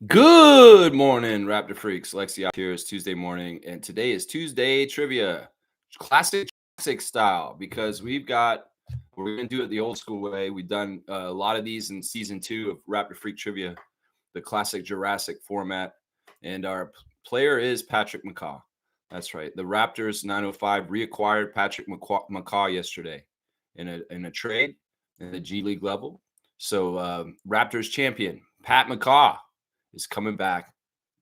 Good morning, Raptor Freaks. Lexi out here is Tuesday morning, and today is Tuesday Trivia, classic style, because we're going to do it the old school way. We've done a lot of these in season 2 of Raptor Freak Trivia, the classic Jurassic format, and our player is Patrick McCaw. That's right. The Raptors 905 reacquired Patrick McCaw yesterday in a trade in the G League level. So Raptors champion Pat McCaw is coming back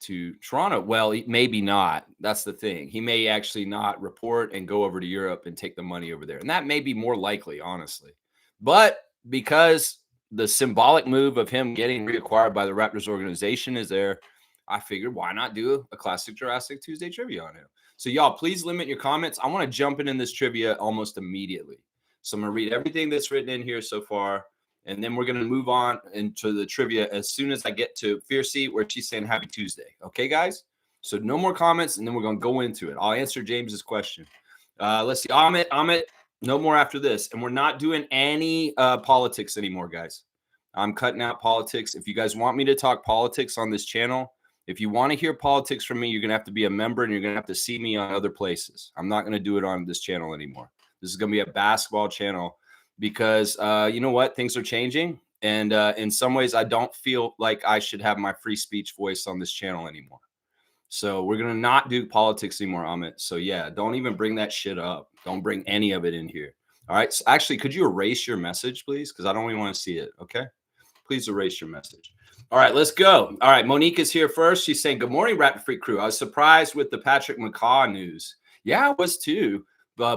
to Toronto. Well, maybe not. That's the thing. He may actually not report and go over to Europe and take the money over there. And that may be more likely, honestly. But because the symbolic move of him getting reacquired by the Raptors organization is there, I figured why not do a classic Jurassic Tuesday trivia on him. So y'all, please limit your comments. I want to jump in this trivia almost immediately. So I'm going to read everything that's written in here so far. And then we're going to move on into the trivia as soon as I get to Fiercey, where she's saying Happy Tuesday. Okay, guys? So no more comments, and then we're going to go into it. I'll answer James's question. Let's see. Amit, no more after this. And we're not doing any politics anymore, guys. I'm cutting out politics. If you guys want me to talk politics on this channel, if you want to hear politics from me, you're going to have to be a member, and you're going to have to see me on other places. I'm not going to do it on this channel anymore. This is going to be a basketball channel. Because you know what? Things are changing. And in some ways, I don't feel like I should have my free speech voice on this channel anymore. So we're going to not do politics anymore, Amit. So yeah, don't even bring that shit up. Don't bring any of it in here. All right. So actually, could you erase your message, please? Because I don't even want to see it. Okay. Please erase your message. All right, let's go. All right, Monique is here first. She's saying, good morning, Raptor Freak crew. I was surprised with the Patrick McCaw news. Yeah, I was too.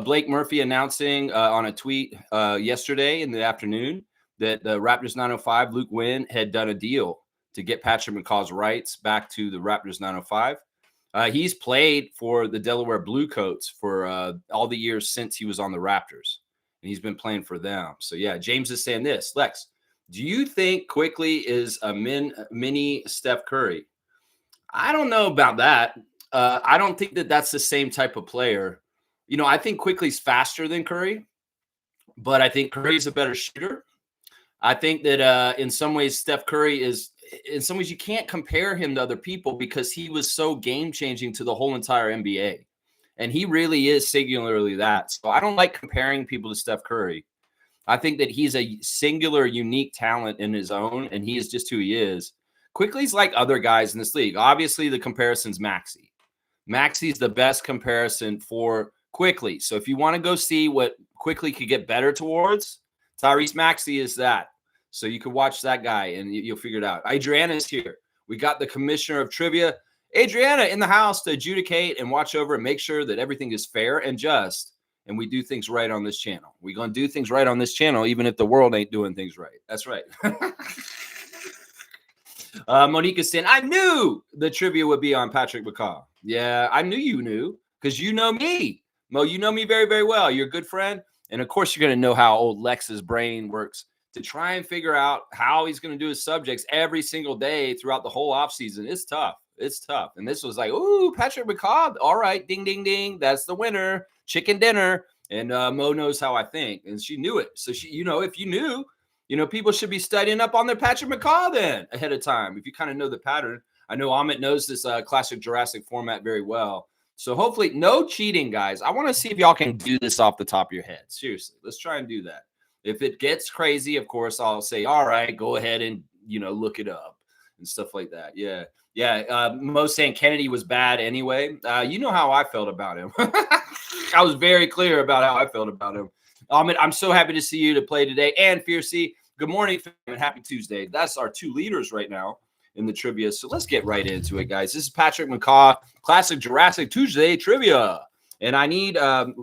Blake Murphy announcing on a tweet yesterday in the afternoon that the Raptors 905, Luke Wynn, had done a deal to get Patrick McCaw's rights back to the Raptors 905. He's played for the Delaware Bluecoats for all the years since he was on the Raptors, and he's been playing for them. So, yeah, James is saying this. Lex, do you think Quickly is a mini Steph Curry? I don't know about that. I don't think that that's the same type of player. You know, I think Quickly's faster than Curry, but I think Curry's a better shooter. I think that in some ways, Steph Curry is, in some ways, you can't compare him to other people because he was so game-changing to the whole entire NBA. And he really is singularly that. So I don't like comparing people to Steph Curry. I think that he's a singular, unique talent in his own, and he is just who he is. Quickly's like other guys in this league. Obviously, the comparison's Maxey. Maxey's the best comparison for Quickly. So if you want to go see what Quickly could get better towards, Tyrese Maxey is that. So you could watch that guy and you'll figure it out. Adriana's here. We got the commissioner of trivia, Adriana, in the house to adjudicate and watch over and make sure that everything is fair and just. And we do things right on this channel. We're going to do things right on this channel, even if the world ain't doing things right. That's right. Monique is saying, I knew the trivia would be on Patrick McCaw. Yeah, I knew you knew because you know me. Mo, you know me very, very well. You're a good friend. And of course, you're going to know how old Lex's brain works to try and figure out how he's going to do his subjects every single day throughout the whole offseason. It's tough. It's tough. And this was like, ooh, Patrick McCaw. All right, ding, ding, ding. That's the winner. Chicken dinner. And Mo knows how I think. And she knew it. So she, you know, if you knew, you know, people should be studying up on their Patrick McCaw then ahead of time. If you kind of know the pattern. I know Amit knows this classic Jurassic format very well. So hopefully no cheating, guys. I want to see if y'all can do this off the top of your head. Seriously, let's try and do that. If it gets crazy, of course, I'll say, all right, go ahead and, you know, look it up and stuff like that. Yeah. Yeah. Mo saying Kennedy was bad anyway. You know how I felt about him. I was very clear about how I felt about him. I'm so happy to see you to play today. And Fiercey, good morning and happy Tuesday. That's our two leaders right now in the trivia. So let's get right into it, guys. This is Patrick McCaw, classic Jurassic Tuesday trivia. And I need,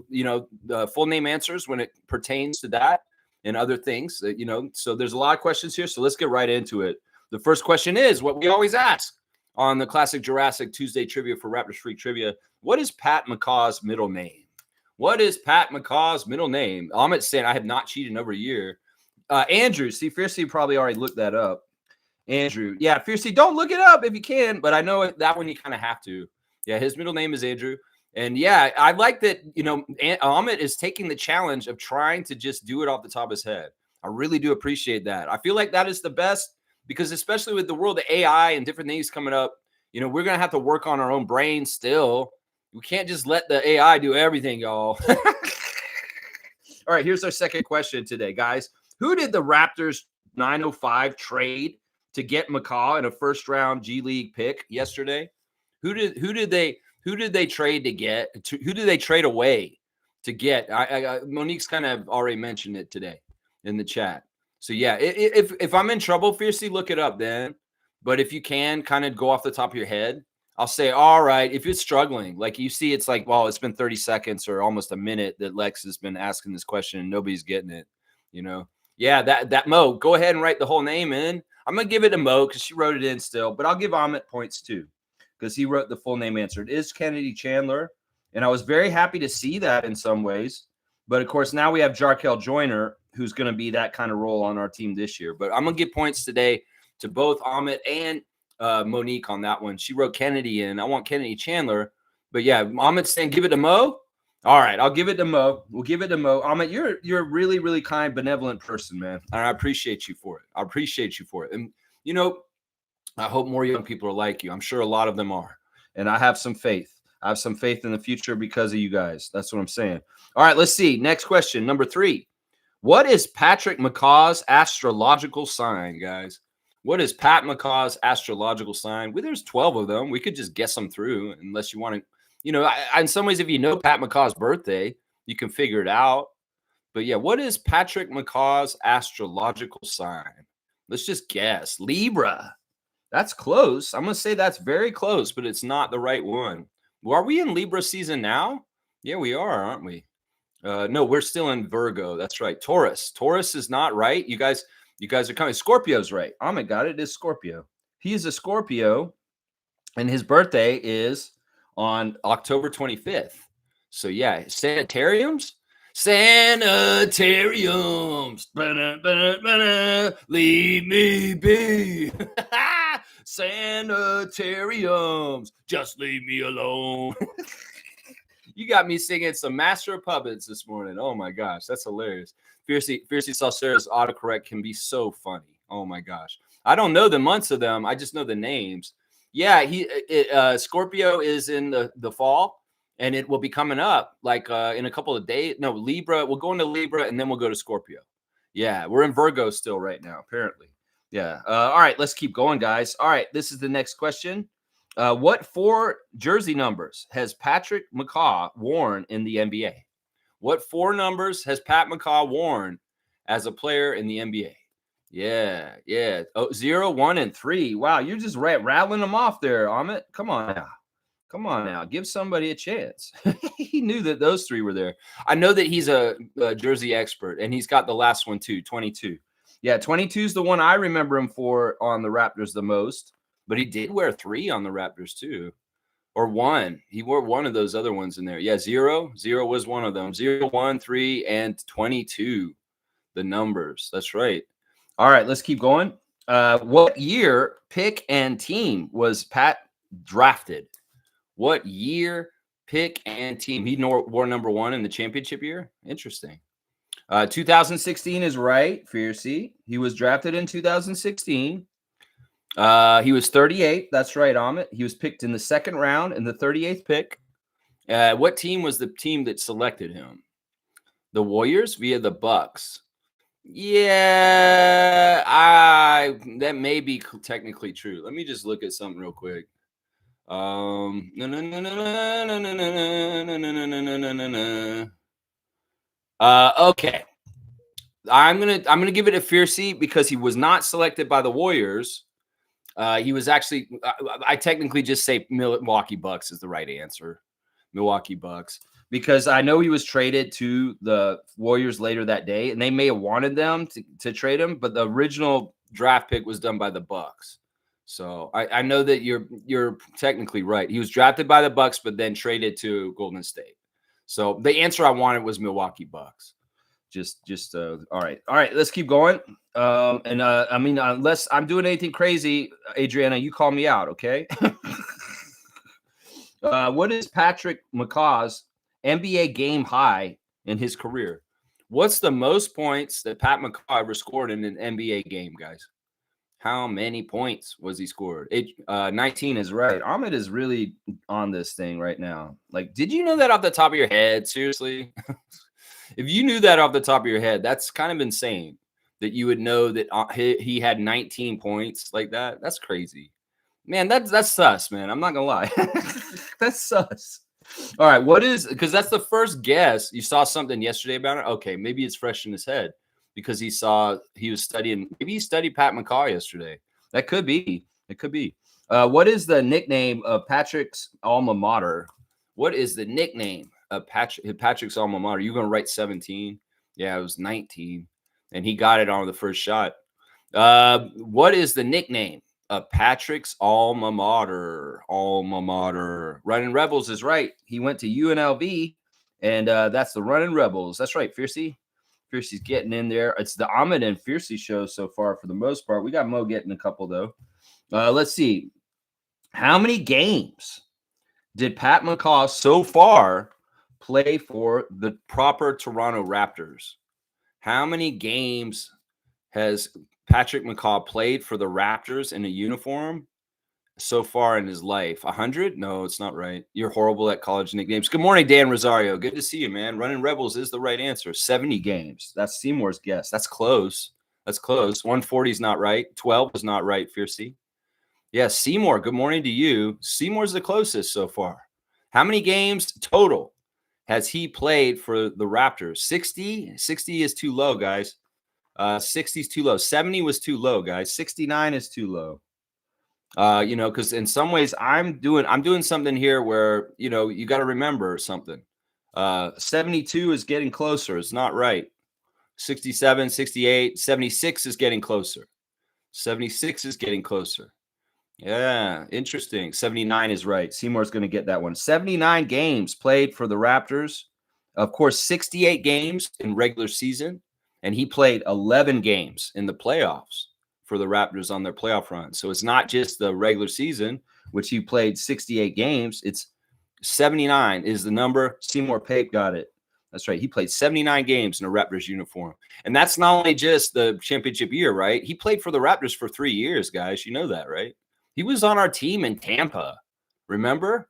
you know, the full name answers when it pertains to that and other things that, you know, so there's a lot of questions here. So let's get right into it. The first question is what we always ask on the classic Jurassic Tuesday trivia for Raptors Freak Trivia. What is Pat McCaw's middle name? What is Pat McCaw's middle name? Amit's saying I have not cheated in over a year. Andrew, see, Fiercely probably already looked that up. Andrew. Yeah, Fiercely, don't look it up if you can, but I know that one you kind of have to. Yeah, his middle name is Andrew. And yeah, I like that, you know, Amit is taking the challenge of trying to just do it off the top of his head. I really do appreciate that. I feel like that is the best because especially with the world of AI and different things coming up, we're going to have to work on our own brain still. We can't just let the AI do everything, y'all. All right, here's our second question today, guys. Who did the Raptors 905 trade to get McCaw in a first round G League pick yesterday? Who did they trade to get? Who did they trade away to get? Monique's kind of already mentioned it today in the chat. So yeah, if I'm in trouble, Fiercely, look it up then. But if you can kind of go off the top of your head, I'll say, all right, if you're struggling, like you see, it's like, well, it's been 30 seconds or almost a minute that Lex has been asking this question and nobody's getting it, Yeah, that Mo, go ahead and write the whole name in. I'm going to give it to Mo because she wrote it in still, but I'll give Amit points too because he wrote the full name answer. It is Kennedy Chandler, and I was very happy to see that in some ways. But, of course, now we have Jarkel Joyner, who's going to be that kind of role on our team this year. But I'm going to give points today to both Amit and Monique on that one. She wrote Kennedy in. I want Kennedy Chandler. But, yeah, Amit's saying give it to Mo. All right, I'll give it to Mo. We'll give it to Mo. Amit, you're a really, really kind, benevolent person, man. And I appreciate you for it. I appreciate you for it. And, I hope more young people are like you. I'm sure a lot of them are. And I have some faith. I have some faith in the future because of you guys. That's what I'm saying. All right, let's see. Next question, number 3. What is Patrick McCaw's astrological sign, guys? What is Pat McCaw's astrological sign? Well, there's 12 of them. We could just guess them through unless you want to, in some ways, if you know Pat McCaw's birthday, you can figure it out. But yeah, what is Patrick McCaw's astrological sign? Let's just guess. Libra. That's close. I'm going to say that's very close, but it's not the right one. Well, are we in Libra season now? Yeah, we are, aren't we? No, we're still in Virgo. That's right. Taurus. Taurus is not right. You guys are coming. Scorpio's right. Oh my God, it is Scorpio. He is a Scorpio, and his birthday is on October 25th. So yeah, sanitariums. Leave me be. Sanitariums, just leave me alone. You got me singing some Master of Puppets this morning. Oh my gosh, that's hilarious. Fiercely Saucera's autocorrect can be so funny. Oh my gosh. I don't know the months of them. I just know the names. Yeah, Scorpio is in the fall, and it will be coming up like in a couple of days. No, Libra. We'll go into Libra, and then we'll go to Scorpio. Yeah, we're in Virgo still right now, apparently. Yeah. All right, let's keep going, guys. All right, this is the next question. What 4 jersey numbers has Patrick McCaw worn in the NBA? What 4 numbers has Pat McCaw worn as a player in the NBA? Yeah. 0, 1, and 3. Wow, you're just rattling them off there, Amit. Come on now. Give somebody a chance. He knew that those 3 were there. I know that he's a jersey expert, and he's got the last one too, 22. Yeah, 22 is the one I remember him for on the Raptors the most. But he did wear 3 on the Raptors too, or 1. He wore one of those other ones in there. Yeah, 0 was one of them. 0, 1, 3, and 22. The numbers. That's right. All right, let's keep going. What year, pick, and team was Pat drafted? What year, pick, and team? He wore number 1 in the championship year. Interesting. 2016 is right, Fiercey. He was drafted in 2016. He was 38. That's right, Amit. He was picked in the 2nd round in the 38th pick. What team was the team that selected him? The Warriors via the Bucks. Yeah, that may be technically true. Let me just look at something real quick. Okay. I'm gonna give it a Fiercey because he was not selected by the Warriors. He was actually, I technically just say Milwaukee Bucks is the right answer. Milwaukee Bucks. Because I know he was traded to the Warriors later that day, and they may have wanted them to trade him, but the original draft pick was done by the Bucks. So I know that you're technically right. He was drafted by the Bucks, but then traded to Golden State. So the answer I wanted was Milwaukee Bucks. All right. Let's keep going. I mean, unless I'm doing anything crazy, Adriana, you call me out, okay? What is Patrick McCaw's NBA game high in his career? What's the most points that Pat McCaw ever scored in an NBA game, guys? How many points was he scored? 19 is right. Ahmed is really on this thing right now. Like, did you know that off the top of your head? Seriously? If you knew that off the top of your head, that's kind of insane that you would know that he had 19 points like that. That's crazy. Man, that's sus, man. I'm not gonna lie. That's sus. All right, what is, because that's the first guess. You saw something yesterday about it. Okay, maybe it's fresh in his head because he was studying. Maybe he studied Pat McCaw yesterday. That could be. It could be. What is the nickname of Patrick's alma mater? What is the nickname of Patrick's alma mater? You're gonna write 17. Yeah, it was 19, and he got it on the first shot. What is the nickname of Patrick's alma mater? Alma mater. Running Rebels is right. He went to UNLV, and that's the Running Rebels. That's right, Fiercey. Fiercey's getting in there. It's the Ahmed and Fiercey show so far for the most part. We got Mo getting a couple, though. Let's see. How many games did Pat McCaw so far play for the proper Toronto Raptors? How many games has Patrick McCaw played for the Raptors in a uniform so far in his life? 100? No, it's not right. You're horrible at college nicknames. Good morning, Dan Rosario. Good to see you, man. Running Rebels is the right answer. 70 games. That's Seymour's guess. That's close. That's close. 140 is not right. 12 is not right, Fiercey. Yeah, Seymour, good morning to you. Seymour's the closest so far. How many games total has he played for the Raptors? 60? 60 is too low, guys. 60 is too low. 70 was too low, guys. 69 is too low. Because in some ways I'm doing something here where, you got to remember something. 72 is getting closer. It's not right. 67, 68, 76 is getting closer. 76 is getting closer. Yeah, interesting. 79 is right. Seymour's going to get that one. 79 games played for the Raptors. Of course, 68 games in regular season. And he played 11 games in the playoffs for the Raptors on their playoff run. So it's not just the regular season, which he played 68 games. It's 79 is the number. Seymour Pape got it. That's right. He played 79 games in a Raptors uniform. And that's not only just the championship year, right? He played for the Raptors for 3 years, guys. You know that, right? He was on our team in Tampa. Remember?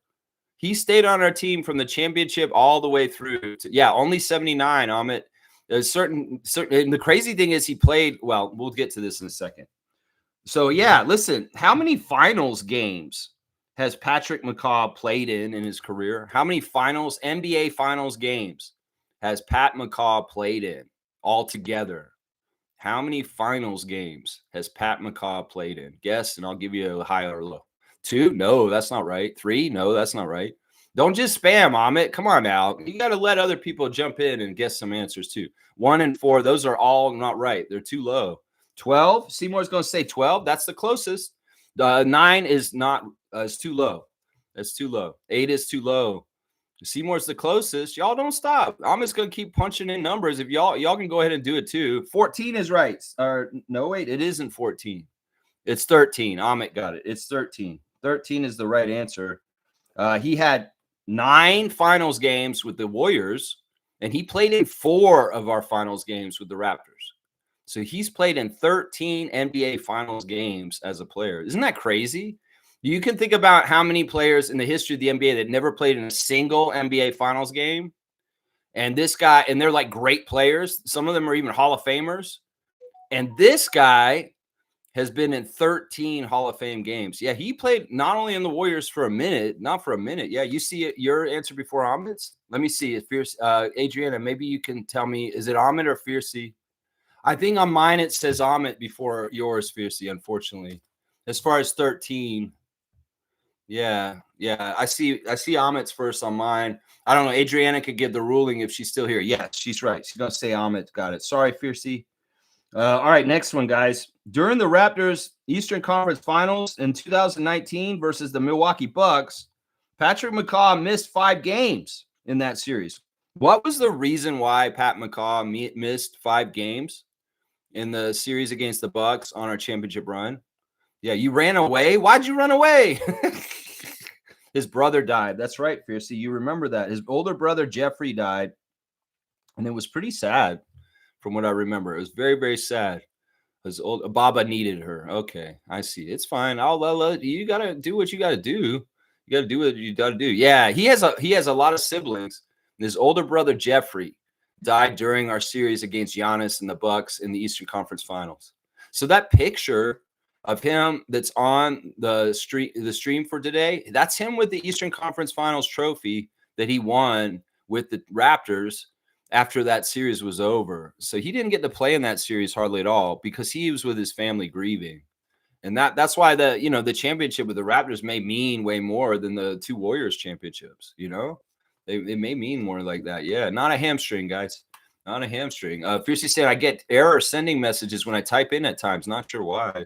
He stayed on our team from the championship all the way through. Only 79, Amit. Certain, and the crazy thing is he played, well, we'll get to this in a second. So, listen, how many finals games has Patrick McCaw played in his career? How many NBA finals games has Pat McCaw played in altogether? How many finals games has Pat McCaw played in? Guess, and I'll give you a high or low. 2? No, that's not right. 3? No, that's not right. Don't just spam, Amit. Come on now. You got to let other people jump in and guess some answers too. 1 and 4, those are all not right. They're too low. 12, Seymour's going to say 12. That's the closest. 9 is not, is too low. That's too low. 8 is too low. Seymour's the closest. Y'all don't stop. I'm just gonna keep punching in numbers. If y'all can go ahead and do it too. 14 is right. Or no, wait, it isn't 14. It's 13. Amit got it. It's 13. 13 is the right answer. He had 9 finals games with the Warriors, and he played in 4 of our finals games with the Raptors. So he's played in 13 NBA finals games as a player. Isn't that crazy? You can think about how many players in the history of the NBA that never played in a single NBA finals game. And this guy, and they're like great players. Some of them are even Hall of Famers. And this guy has been in 13 Hall of Fame games. Yeah, he played not only in the Warriors for a minute, not for a minute. Yeah, you see it, your answer before Ahmed's? Let me see. Fierce, Adriana, maybe you can tell me, is it Ahmed or Fiercey? I think on mine it says Ahmed before yours, Fiercey, unfortunately. As far as 13, yeah. I see Ahmed's first on mine. I don't know. Adriana could give the ruling if she's still here. Yeah, she's right. She's going to say Ahmed. Got it. Sorry, Fiercey. All right, next one, guys. During the Raptors Eastern Conference Finals in 2019 versus the Milwaukee Bucks, Patrick McCaw missed 5 games in that series. What was the reason why Pat McCaw missed 5 games in the series against the Bucks on our championship run? Yeah, you ran away? Why'd you run away? His brother died. That's right, Fiercey. You remember that. His older brother, Jeffrey, died. And it was pretty sad from what I remember. It was very, very sad. His old Baba needed her. Okay, I see. It's fine. You gotta do what you gotta do. You gotta do what you gotta do. Yeah, he has a lot of siblings. And his older brother Jeffrey died during our series against Giannis and the Bucks in the Eastern Conference Finals. So that picture of him that's on the stream for today, that's him with the Eastern Conference Finals trophy that he won with the Raptors after that series was over. So he didn't get to play in that series hardly at all because he was with his family grieving. And that's why the championship with the Raptors may mean way more than the two Warriors championships, It may mean more like that. Yeah, not a hamstring, guys. Not a hamstring. Fiercely said, I get error sending messages when I type in at times. Not sure why.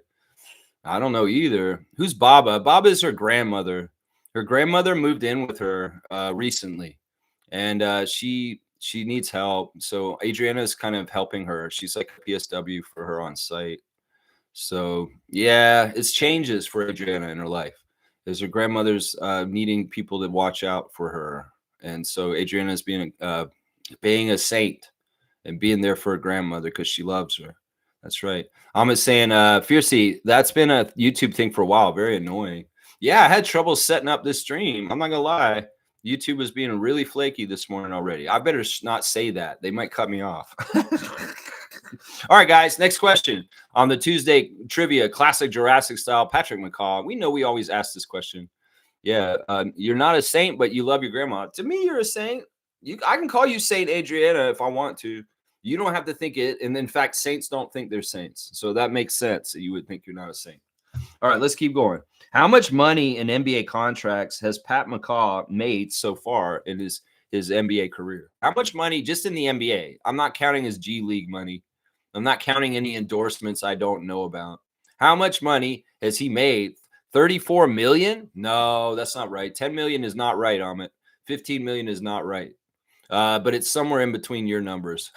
I don't know either. Who's Baba? Baba is her grandmother. Her grandmother moved in with her recently, and she needs help. So Adriana is kind of helping her. She's like a PSW for her on site. So yeah, it's changes for Adriana in her life. As her grandmother's needing people to watch out for her, and so Adriana is being a saint and being there for her grandmother because she loves her. That's right. I'm saying, Fiercey, that's been a YouTube thing for a while. Very annoying. Yeah, I had trouble setting up this stream. I'm not gonna lie. YouTube was being really flaky this morning already. I better not say that. They might cut me off. All right, guys. Next question on the Tuesday trivia, classic Jurassic style. Patrick McCaw. We know we always ask this question. Yeah, you're not a saint, but you love your grandma. To me, you're a saint. I can call you Saint Adriana if I want to. You don't have to think it. And in fact, saints don't think they're saints. So that makes sense that you would think you're not a saint. All right, let's keep going. How much money in NBA contracts has Pat McCaw made so far in his NBA career? How much money just in the NBA? I'm not counting his G League money. I'm not counting any endorsements I don't know about. How much money has he made? 34 million? No, that's not right. 10 million is not right, Amit. 15 million is not right. But it's somewhere in between your numbers.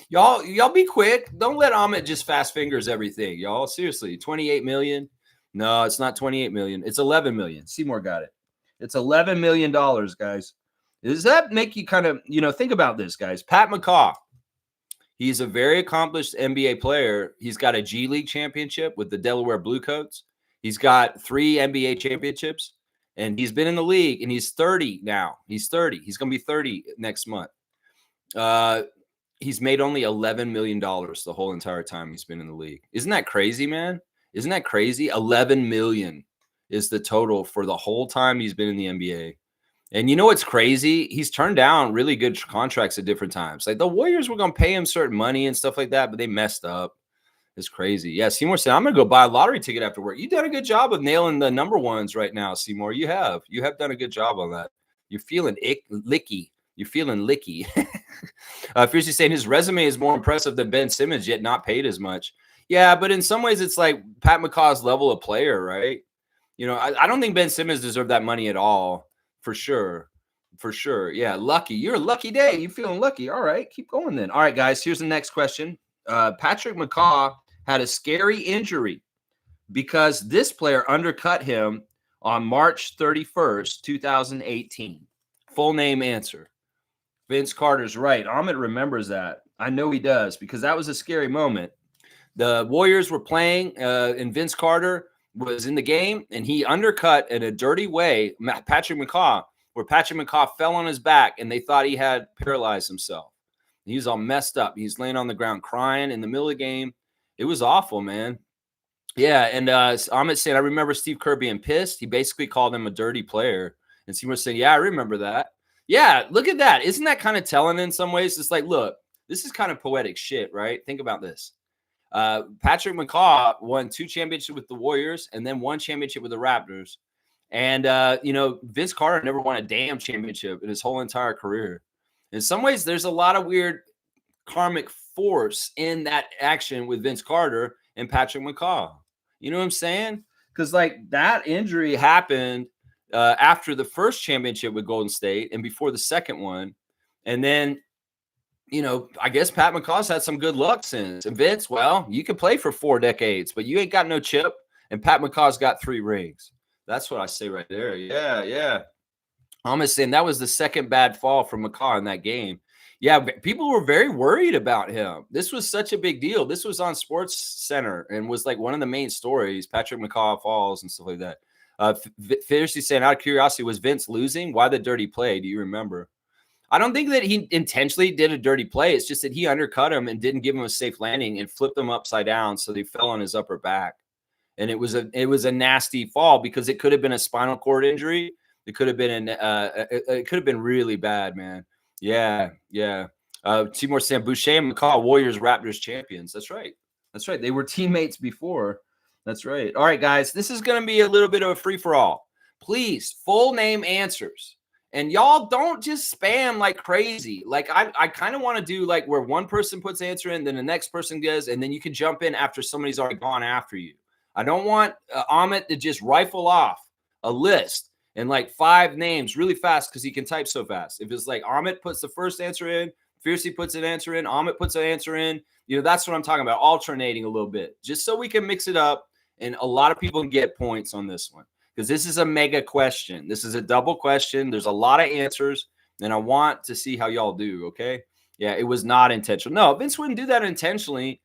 Y'all be quick. Don't let Amit just fast fingers everything, y'all. Seriously, 28 million? No, it's not 28 million. It's 11 million. Seymour got it. It's $11 million, guys. Does that make you kind of, think about this, guys? Pat McCaw, he's a very accomplished NBA player. He's got a G League championship with the Delaware Bluecoats. He's got 3 NBA championships, and he's been in the league, and he's 30 now. He's 30. He's going to be 30 next month. He's made only $11 million the whole entire time he's been in the league. Isn't that crazy, man? Isn't that crazy? 11 million is the total for the whole time he's been in the NBA. And you know what's crazy? He's turned down really good contracts at different times. Like the Warriors were going to pay him certain money and stuff like that, but they messed up. It's crazy. Yeah, Seymour said, I'm going to go buy a lottery ticket after work. You've done a good job of nailing the number ones right now, Seymour. You have. You have done a good job on that. You're feeling licky. You're feeling licky. Fiercely saying his resume is more impressive than Ben Simmons, yet not paid as much. Yeah, but in some ways, it's like Pat McCaw's level of player, right? I don't think Ben Simmons deserved that money at all, for sure. For sure. Yeah, lucky. You're a lucky day. You're feeling lucky. All right, keep going then. All right, guys, here's the next question. Patrick McCaw had a scary injury because this player undercut him on March 31st, 2018. Full name answer. Vince Carter's right. Amit remembers that. I know he does because that was a scary moment. The Warriors were playing and Vince Carter was in the game and he undercut in a dirty way Patrick McCaw, where Patrick McCaw fell on his back and they thought he had paralyzed himself. He was all messed up. He's laying on the ground crying in the middle of the game. It was awful, man. Yeah, and Amit said, I remember Steve Kerr being pissed. He basically called him a dirty player. And Seymour said, yeah, I remember that. Yeah, look at that. Isn't that kind of telling in some ways? It's like, look, this is kind of poetic shit, right? Think about this. Patrick McCaw won 2 championships with the Warriors and then 1 championship with the Raptors. And, Vince Carter never won a damn championship in his whole entire career. In some ways, there's a lot of weird karmic force in that action with Vince Carter and Patrick McCaw. You know what I'm saying? Because, like, that injury happened after the first championship with Golden State and before the second one. And then, I guess Pat McCaw's had some good luck since. And Vince, well, you can play for 4 decades, but you ain't got no chip. And Pat McCaw's got 3 rings. That's what I say right there. Yeah. I'm just saying that was the second bad fall from McCaw in that game. Yeah, people were very worried about him. This was such a big deal. This was on Sports Center and was like one of the main stories. Patrick McCaw falls and stuff like that. Fiercely saying, out of curiosity, was Vince losing? Why the dirty play? Do you remember? I don't think that he intentionally did a dirty play. It's just that he undercut him and didn't give him a safe landing and flipped him upside down, so they fell on his upper back. And it was a nasty fall because it could have been a spinal cord injury. It could have been it could have been really bad, man. Yeah. Seymour saying Boucher and McCaw, Warriors Raptors champions. That's right. They were teammates before. That's right. All right, guys, this is going to be a little bit of a free for all. Please, full name answers. And y'all don't just spam like crazy. Like I kind of want to do like where one person puts answer in, then the next person does, and then you can jump in after somebody's already gone after you. I don't want Amit to just rifle off a list and like 5 names really fast because he can type so fast. If it's like Amit puts the first answer in, Fiercey puts an answer in, Amit puts an answer in, that's what I'm talking about, alternating a little bit, just so we can mix it up and a lot of people can get points on this one because this is a mega question. This is a double question. There's a lot of answers, and I want to see how y'all do, okay? Yeah, it was not intentional. No, Vince wouldn't do that intentionally.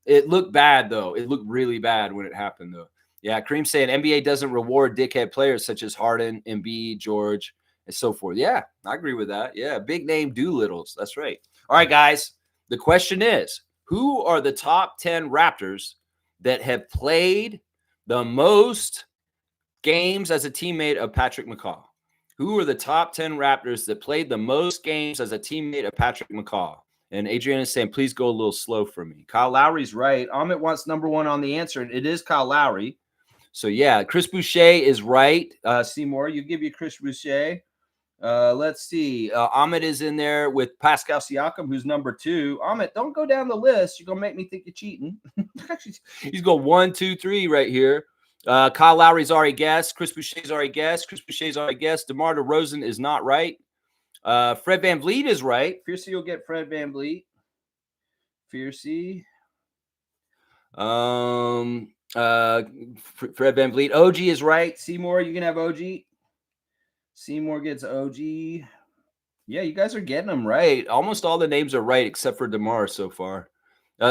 It looked bad, though. It looked really bad when it happened, though. Yeah, Kareem saying NBA doesn't reward dickhead players such as Harden, Embiid, George, and so forth. Yeah, I agree with that. Yeah, big name Doolittles. That's right. All right, guys. The question is, who are the top 10 Raptors that have played the most games as a teammate of Patrick McCaw? Who are the top 10 Raptors that played the most games as a teammate of Patrick McCaw? And Adrian is saying, please go a little slow for me. Kyle Lowry's right. Amit wants number 1 on the answer, and it is Kyle Lowry. So, yeah, Chris Boucher is right. Seymour, you give you Chris Boucher. Let's see. Amit is in there with Pascal Siakam, who's number 2. Amit, don't go down the list. You're going to make me think you're cheating. He's going 1, 2, 3 right here. Kyle Lowry's already guessed. Chris Boucher's already guessed. DeMar DeRozan is not right. Fred VanVleet is right. Fiercey will get Fred VanVleet. Fiercey. Fred VanVleet. OG is right. Seymour, you can have OG. Seymour gets OG. Yeah, you guys are getting them right. Almost all the names are right except for DeMar so far.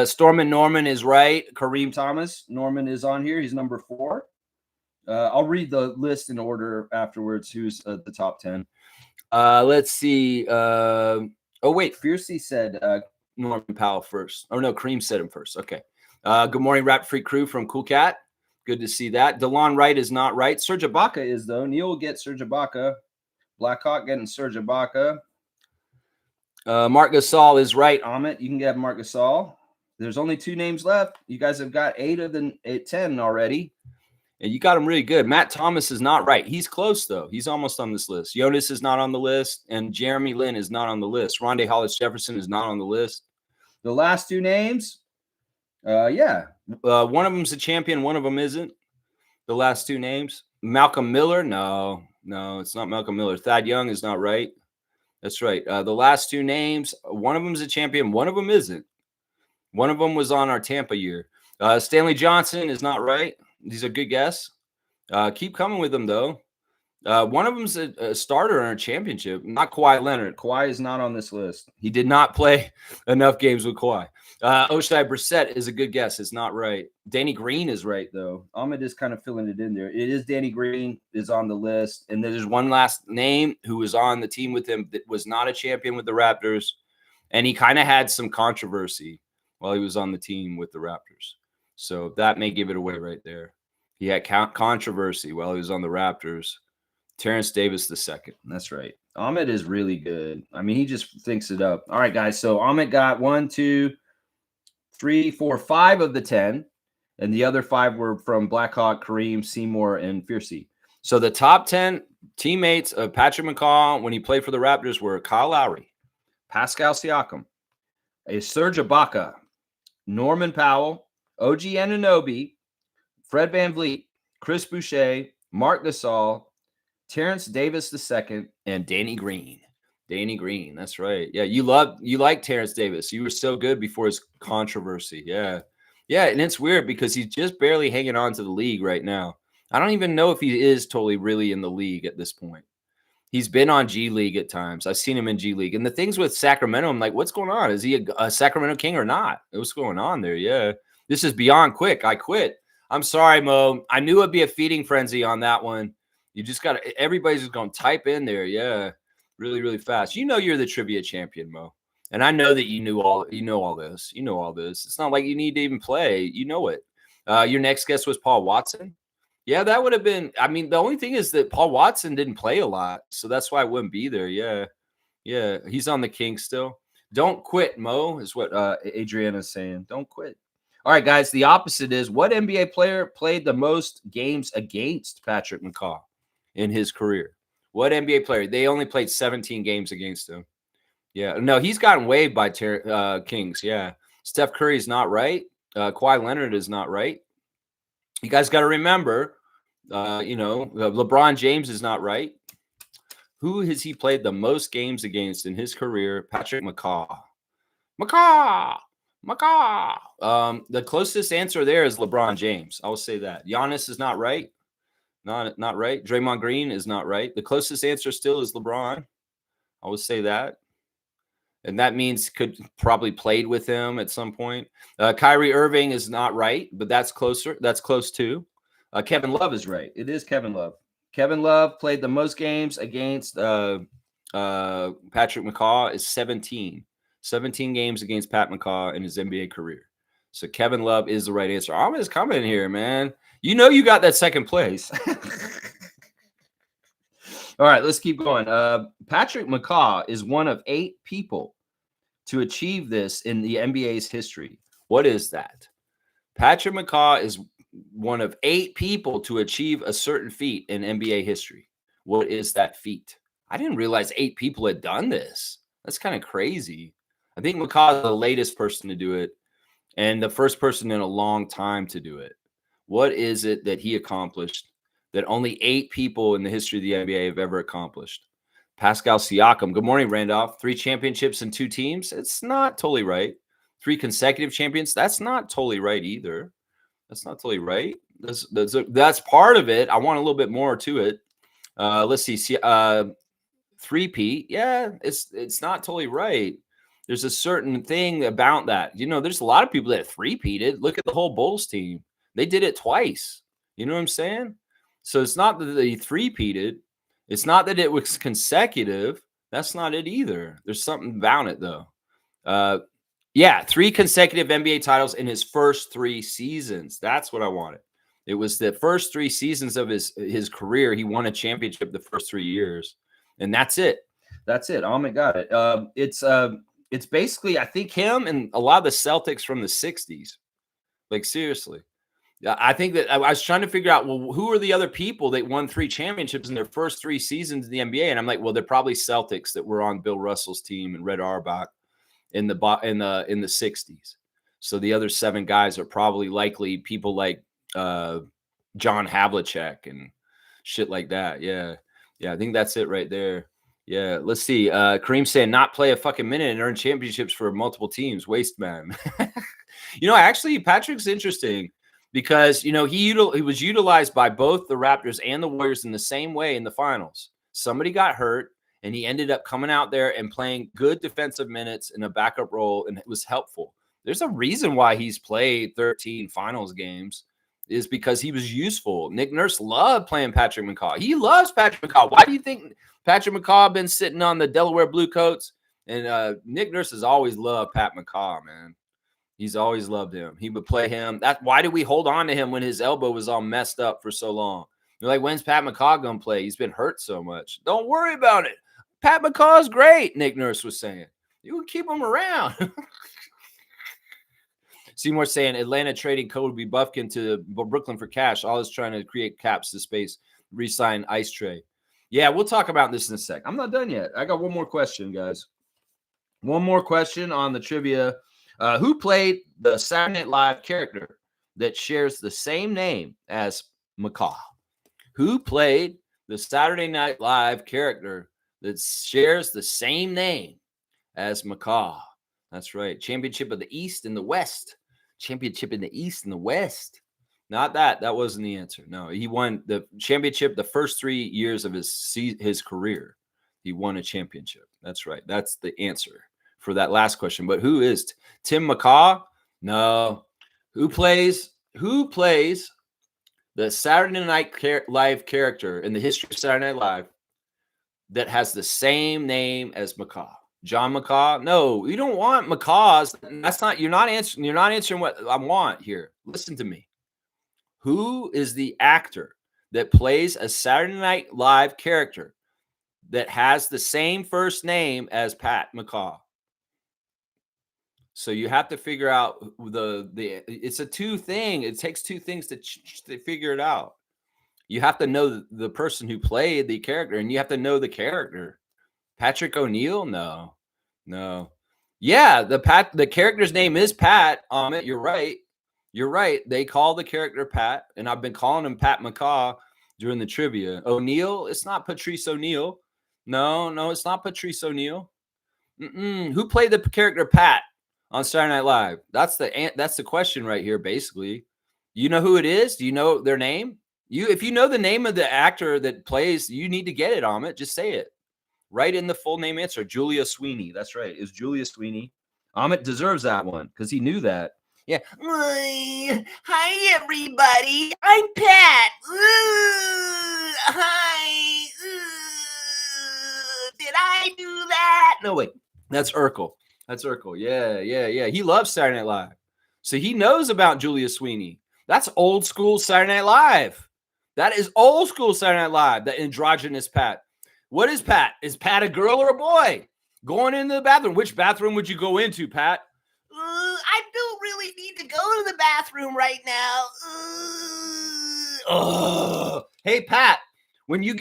Stormin Norman is right. Kareem Thomas. Norman is on here. He's number 4. I'll read the list in order afterwards. Who's the top 10? Let's see. Fiercey said Norman Powell first. Oh, no, Kareem said him first. Okay. Good morning, Raptorsfreak crew from Cool Cat. Good to see that. DeLon Wright is not right. Serge Ibaka is, though. Neil will get Serge Ibaka. Blackhawk getting Serge Ibaka. Marc Gasol is right. Amit, you can get Marc Gasol. There's only 2 names left. You guys have got 8 of the 10 already. And you got him really good. Matt Thomas is not right. He's close, though. He's almost on this list. Jonas is not on the list, and Jeremy Lin is not on the list. Rondé Hollis Jefferson is not on the list. The last 2 names, one of them's a champion, one of them isn't. The last 2 names. Malcolm Miller, no, it's not Malcolm Miller. Thad Young is not right. That's right. The last 2 names, one of them's a champion, one of them isn't. One of them was on our Tampa year. Stanley Johnson is not right. These are good guess. Keep coming with them, though. One of them's a starter in a championship. Not Kawhi Leonard. Kawhi is not on this list. He did not play enough games with Kawhi. Oshai Brissett is a good guess. It's not right. Danny Green is right, though. Ahmed is kind of filling it in there. It is Danny Green is on the list. And there's one last name who was on the team with him that was not a champion with the Raptors. And he kind of had some controversy while he was on the team with the Raptors. So that may give it away right there. He had controversy while he was on the Raptors. Terrence Davis II. That's right. Ahmed is really good. I mean, he just thinks it up. All right, guys. So Ahmed got 1, 2, 3, 4, 5 of the 10. And the other 5 were from Blackhawk, Kareem, Seymour, and Fiercey. So the top 10 teammates of Patrick McCaw when he played for the Raptors were Kyle Lowry, Pascal Siakam, Serge Ibaka, Norman Powell, OG Anunoby, Fred VanVleet, Chris Boucher, Marc Gasol, Terrence Davis II, and Danny Green. Danny Green, that's right. Yeah, you like Terrence Davis. You were so good before his controversy. Yeah, and it's weird because he's just barely hanging on to the league right now. I don't even know if he is totally really in the league at this point. He's been on G League at times. I've seen him in G League. And the things with Sacramento, I'm like, what's going on? Is he a Sacramento King or not? What's going on there? Yeah. This is beyond quick. I quit. I'm sorry, Mo. I knew it'd be a feeding frenzy on that one. You just got to, everybody's just going to type in there. Yeah. Really, really fast. You know, you're the trivia champion, Mo. And I know that you know all this. You know all this. It's not like you need to even play. You know it. Your next guest was Paul Watson. Yeah, that would have been. I mean, the only thing is that Paul Watson didn't play a lot, so that's why I wouldn't be there. Yeah, yeah, he's on the Kings still. Don't quit, Mo, is what Adriana's saying. Don't quit. All right, guys. The opposite is what NBA player played the most games against Patrick McCaw in his career? What NBA player? They only played 17 games against him. Yeah, no, he's gotten waived by Kings. Yeah, Steph Curry is not right. Kawhi Leonard is not right. You guys got to remember. LeBron James is not right. Who has he played the most games against in his career? Patrick McCaw. The closest answer there is LeBron James. I will say that. Giannis is not right. Not right. Draymond Green is not right. The closest answer still is LeBron. I will say that. And that means could probably played with him at some point. Kyrie Irving is not right, but that's closer. That's close too. Kevin Love is right. It is Kevin Love. Kevin Love played the most games against Patrick McCaw is 17. 17 games against Pat McCaw in his NBA career. So Kevin Love is the right answer. I'm just coming here, man. You know you got that second place. All right, let's keep going. Patrick McCaw is one of 8 people to achieve this in the NBA's history. What is that? Patrick McCaw is one of 8 people to achieve a certain feat in NBA history. What is that feat? I didn't realize 8 people had done this. That's kind of crazy. I think McCaw is the latest person to do it and the first person in a long time to do it. What is it that he accomplished that only 8 people in the history of the NBA have ever accomplished? Pascal Siakam. Good morning, Randolph. 3 championships and 2 teams. It's not totally right. 3 consecutive champions. That's not totally right either. That's not totally right. That's part of it. I want a little bit more to it. Let's see. 3-peat. Yeah, it's not totally right. There's a certain thing about that. You know, there's a lot of people that 3-peated. Look at the whole Bulls team. They did it twice. You know what I'm saying? So it's not that they 3-peated. It's not that it was consecutive. That's not it either. There's something about it, though. 3 consecutive NBA titles in his first 3 seasons. That's what I wanted. It was the first 3 seasons of his career. He won a championship the first 3 years, and that's it. That's it. Amit got it. It's basically, I think, him and a lot of the Celtics from the 60s. Like, seriously. I think that I was trying to figure out, well, who are the other people that won 3 championships in their first 3 seasons in the NBA? And I'm like, well, they're probably Celtics that were on Bill Russell's team and Red Auerbach in the 60s. So the other 7 guys are probably likely people like John Havlicek and shit like that. Yeah. I think that's it right there. Yeah, let's see. Kareem saying not play a fucking minute and earn championships for multiple teams. Waste man. Actually, Patrick's interesting because, he was utilized by both the Raptors and the Warriors in the same way in the finals. Somebody got hurt, and he ended up coming out there and playing good defensive minutes in a backup role, and it was helpful. There's a reason why he's played 13 finals games is because he was useful. Nick Nurse loved playing Patrick McCaw. He loves Patrick McCaw. Why do you think Patrick McCaw been sitting on the Delaware Blue Coats? And Nick Nurse has always loved Pat McCaw, man. He's always loved him. He would play him. Why did we hold on to him when his elbow was all messed up for so long? You're like, when's Pat McCaw going to play? He's been hurt so much. Don't worry about it. Pat McCaw's great, Nick Nurse was saying. You can keep him around. Seymour saying Atlanta trading Kobe Buffkin to Brooklyn for cash. All is trying to create caps to space, re-sign Ice Tray. Yeah, we'll talk about this in a sec. I'm not done yet. I got one more question, guys. One more question on the trivia. Who played the Saturday Night Live character that shares the same name as McCaw? Who played the Saturday Night Live character that shares the same name as McCaw? That's right. Championship of the East and the West. Championship in the East and the West. Not that. That wasn't the answer. No, he won the championship the first 3 years of his career. He won a championship. That's right. That's the answer for that last question. But who is Tim McCaw? No. Who plays the Saturday Night Live character in the history of Saturday Night Live that has the same name as McCaw? John McCaw? No, you don't want McCaws. That's not, you're not answering what I want here. Listen to me. Who is the actor that plays a Saturday Night Live character that has the same first name as Pat McCaw? So you have to figure out it's a two thing. It takes two things to figure it out. You have to know the person who played the character, and you have to know the character. Patrick O'Neill? No. Yeah, the character's name is Pat. You're right. They call the character Pat, and I've been calling him Pat McCaw during the trivia. O'Neill? It's not Patrice O'Neill. No, it's not Patrice O'Neill. Who played the character Pat on Saturday Night Live? That's the question right here, basically. You know who it is? Do you know their name? If you know the name of the actor that plays, you need to get it, Amit. Just say it. Write in the full name answer. Julia Sweeney. That's right. It's Julia Sweeney. Amit deserves that one because he knew that. Yeah. Hi, everybody. I'm Pat. Hi. Did I do that? No, wait. That's Urkel. Yeah. He loves Saturday Night Live. So he knows about Julia Sweeney. That's old school Saturday Night Live. That is old school Saturday Night Live, the androgynous Pat. What is Pat? Is Pat a girl or a boy? Going into the bathroom. Which bathroom would you go into, Pat? I don't really need to go to the bathroom right now. Hey, Pat, when you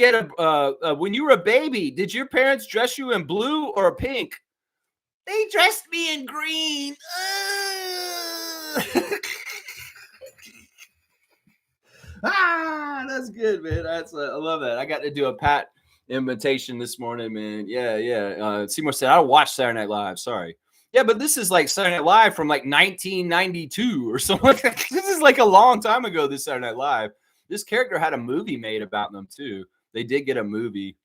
when you were a baby, did your parents dress you in blue or pink? They dressed me in green. That's good, man. I love that. I got to do a Pat imitation this morning, man. Yeah. Seymour said, I don't watch Saturday Night Live. Sorry. Yeah, but this is like Saturday Night Live from like 1992 or something. This is like a long time ago, this Saturday Night Live. This character had a movie made about them, too. They did get a movie.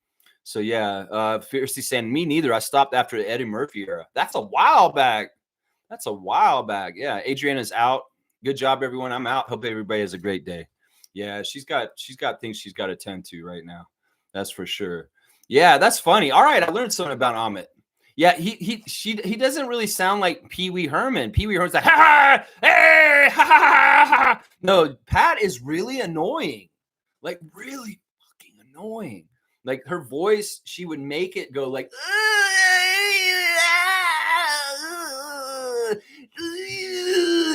So, yeah, Fiercely saying, me neither. I stopped after the Eddie Murphy era. That's a while back. Yeah, Adriana's out. Good job, everyone. I'm out. Hope everybody has a great day. Yeah, she's got things she's got to tend to right now. That's for sure. Yeah, that's funny. All right, I learned something about Amit. Yeah, he doesn't really sound like Pee Wee Herman. Pee Wee Herman's like, ha, hey, ha. No, Pat is really annoying. Like, really fucking annoying. Like, her voice, she would make it go like,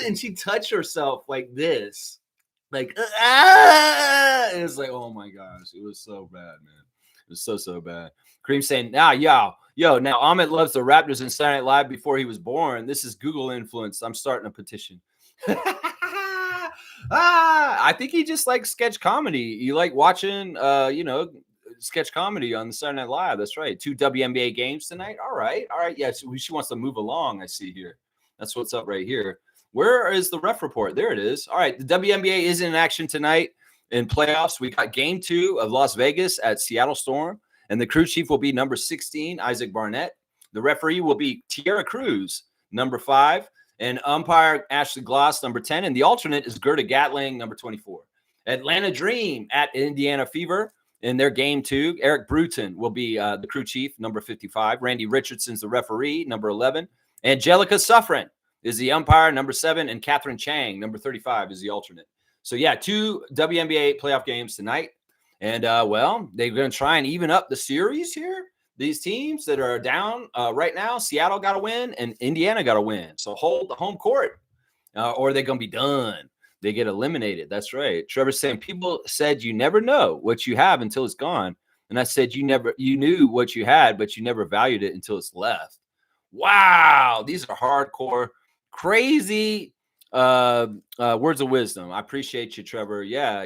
and she'd touch herself like this. Like, and it's like, oh my gosh, it was so bad, man. It was so bad. Kareem saying, now Amit loves the Raptors and Saturday Night Live before he was born. This is Google influence. I'm starting a petition. I think he just likes sketch comedy. You like watching, sketch comedy on the Saturday Night Live. That's right. 2 WNBA games tonight. All right. Yeah, so she wants to move along. I see here. That's what's up right here. Where is the ref report? There it is. All right. The WNBA is in action tonight in playoffs. We got game 2 of Las Vegas at Seattle Storm. And the crew chief will be number 16, Isaac Barnett. The referee will be Tierra Cruz, number 5. And umpire Ashley Gloss, number 10. And the alternate is Gerda Gatling, number 24. Atlanta Dream at Indiana Fever in their game 2. Eric Bruton will be the crew chief, number 55. Randy Richardson's the referee, number 11. Angelica Suffren is the umpire, number 7. And Catherine Chang, number 35, is the alternate. So, yeah, 2 WNBA playoff games tonight. And, they're going to try and even up the series here. These teams that are down right now, Seattle got to win and Indiana got to win. So hold the home court or they're going to be done. They get eliminated. That's right. Trevor's saying people said you never know what you have until it's gone. And I said you knew what you had, but you never valued it until it's left. Wow. These are hardcore, crazy words of wisdom. I appreciate you, Trevor. Yeah,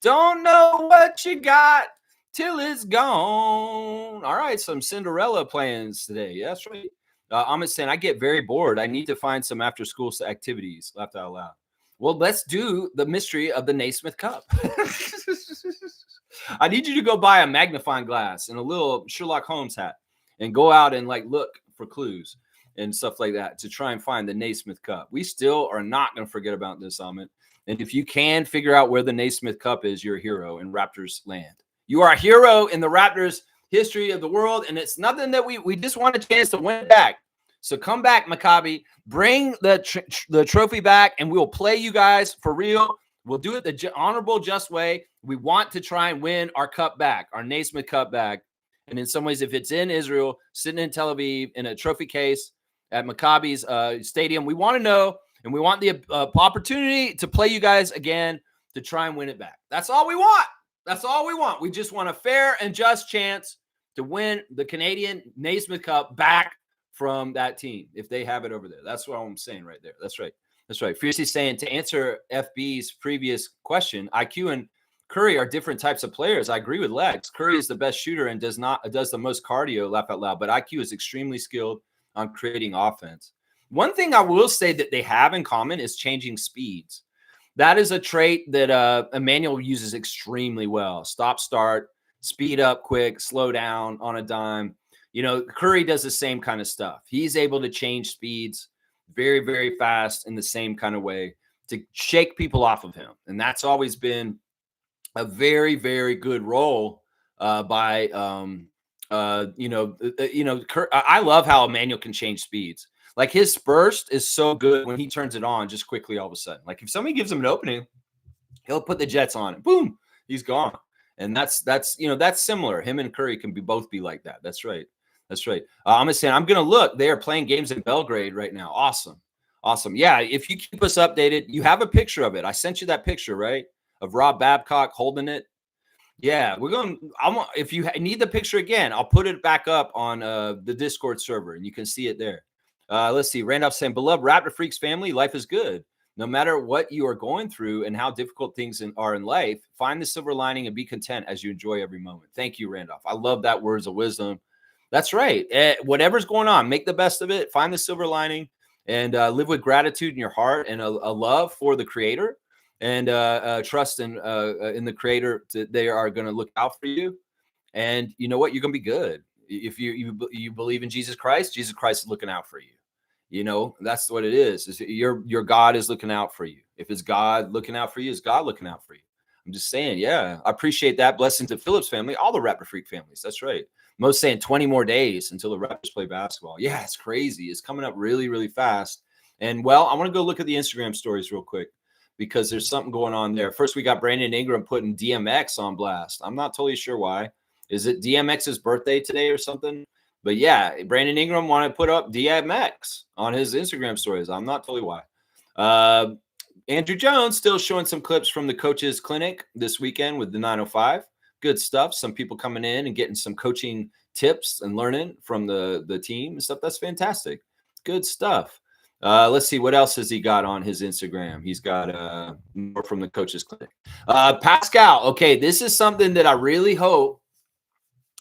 don't know what you got till it's gone. All right, some Cinderella plans today. Yeah, that's right. I'm saying I get very bored. I need to find some after-school activities. Laughed out loud. Well, let's do the mystery of the Naismith Cup. I need you to go buy a magnifying glass and a little Sherlock Holmes hat and go out and like look for clues and stuff like that to try and find the Naismith Cup. We still are not going to forget about this, Amit. And if you can figure out where the Naismith Cup is, you're a hero in Raptors land. You are a hero in the Raptors history of the world, and it's nothing that we just want a chance to win it back. So come back, Maccabi. Bring the trophy back, and we'll play you guys for real. We'll do it the honorable, just way. We want to try and win our cup back, our Naismith Cup back. And in some ways, if it's in Israel, sitting in Tel Aviv in a trophy case at Maccabi's stadium, we want to know, and we want the opportunity to play you guys again to try and win it back. That's all we want. That's all we want. We just want a fair and just chance to win the Canadian Naismith Cup back from that team if they have it over there. That's what I'm saying right there. That's right. That's right. Fiercely saying, to answer FB's previous question, IQ and Curry are different types of players. I agree with Lex. Curry is the best shooter and does the most cardio, laugh out loud, but IQ is extremely skilled on creating offense. One thing I will say that they have in common is changing speeds. That is a trait that Emmanuel uses extremely well. Stop, start, speed up quick, slow down on a dime. You know, Curry does the same kind of stuff. He's able to change speeds very, very fast in the same kind of way to shake people off of him. And that's always been a very, very good role by, I love how Emmanuel can change speeds. Like his burst is so good when he turns it on just quickly all of a sudden. Like if somebody gives him an opening, he'll put the Jets on it. Boom, he's gone. And that's similar. Him and Curry can both be like that. That's right. That's right. I'm saying I'm going to look. They are playing games in Belgrade right now. Awesome. Awesome. Yeah, if you keep us updated, you have a picture of it. I sent you that picture, right, of Rob Babcock holding it. Yeah, if you need the picture again, I'll put it back up on the Discord server, and you can see it there. Let's see. Randolph saying, beloved Raptor Freaks family, life is good. No matter what you are going through and how difficult things are in life, find the silver lining and be content as you enjoy every moment. Thank you, Randolph. I love that words of wisdom. That's right. Whatever's going on, make the best of it. Find the silver lining and live with gratitude in your heart and a love for the Creator and trust in the Creator that they are going to look out for you. And you know what? You're going to be good. If you believe in Jesus Christ is looking out for you. You know, that's what it is your God is looking out for you. If it's God looking out for you, is God looking out for you. I'm just saying, yeah, I appreciate that. Blessing to Phillips family, all the Raptor Freak families. That's right. Most saying 20 more days until the Raptors play basketball. Yeah, it's crazy. It's coming up really, really fast. And, well, I want to go look at the Instagram stories real quick because there's something going on there. First, we got Brandon Ingram putting DMX on blast. I'm not totally sure why. Is it DMX's birthday today or something? But, yeah, Brandon Ingram wanted to put up DMX on his Instagram stories. I'm not totally why. Andrew Jones still showing some clips from the coaches clinic this weekend with the 905. Good stuff. Some people coming in and getting some coaching tips and learning from the team and stuff. That's fantastic. Good stuff. Let's see. What else has he got on his Instagram? He's got more from the coaches clinic. Pascal. Okay, this is something that I really hope,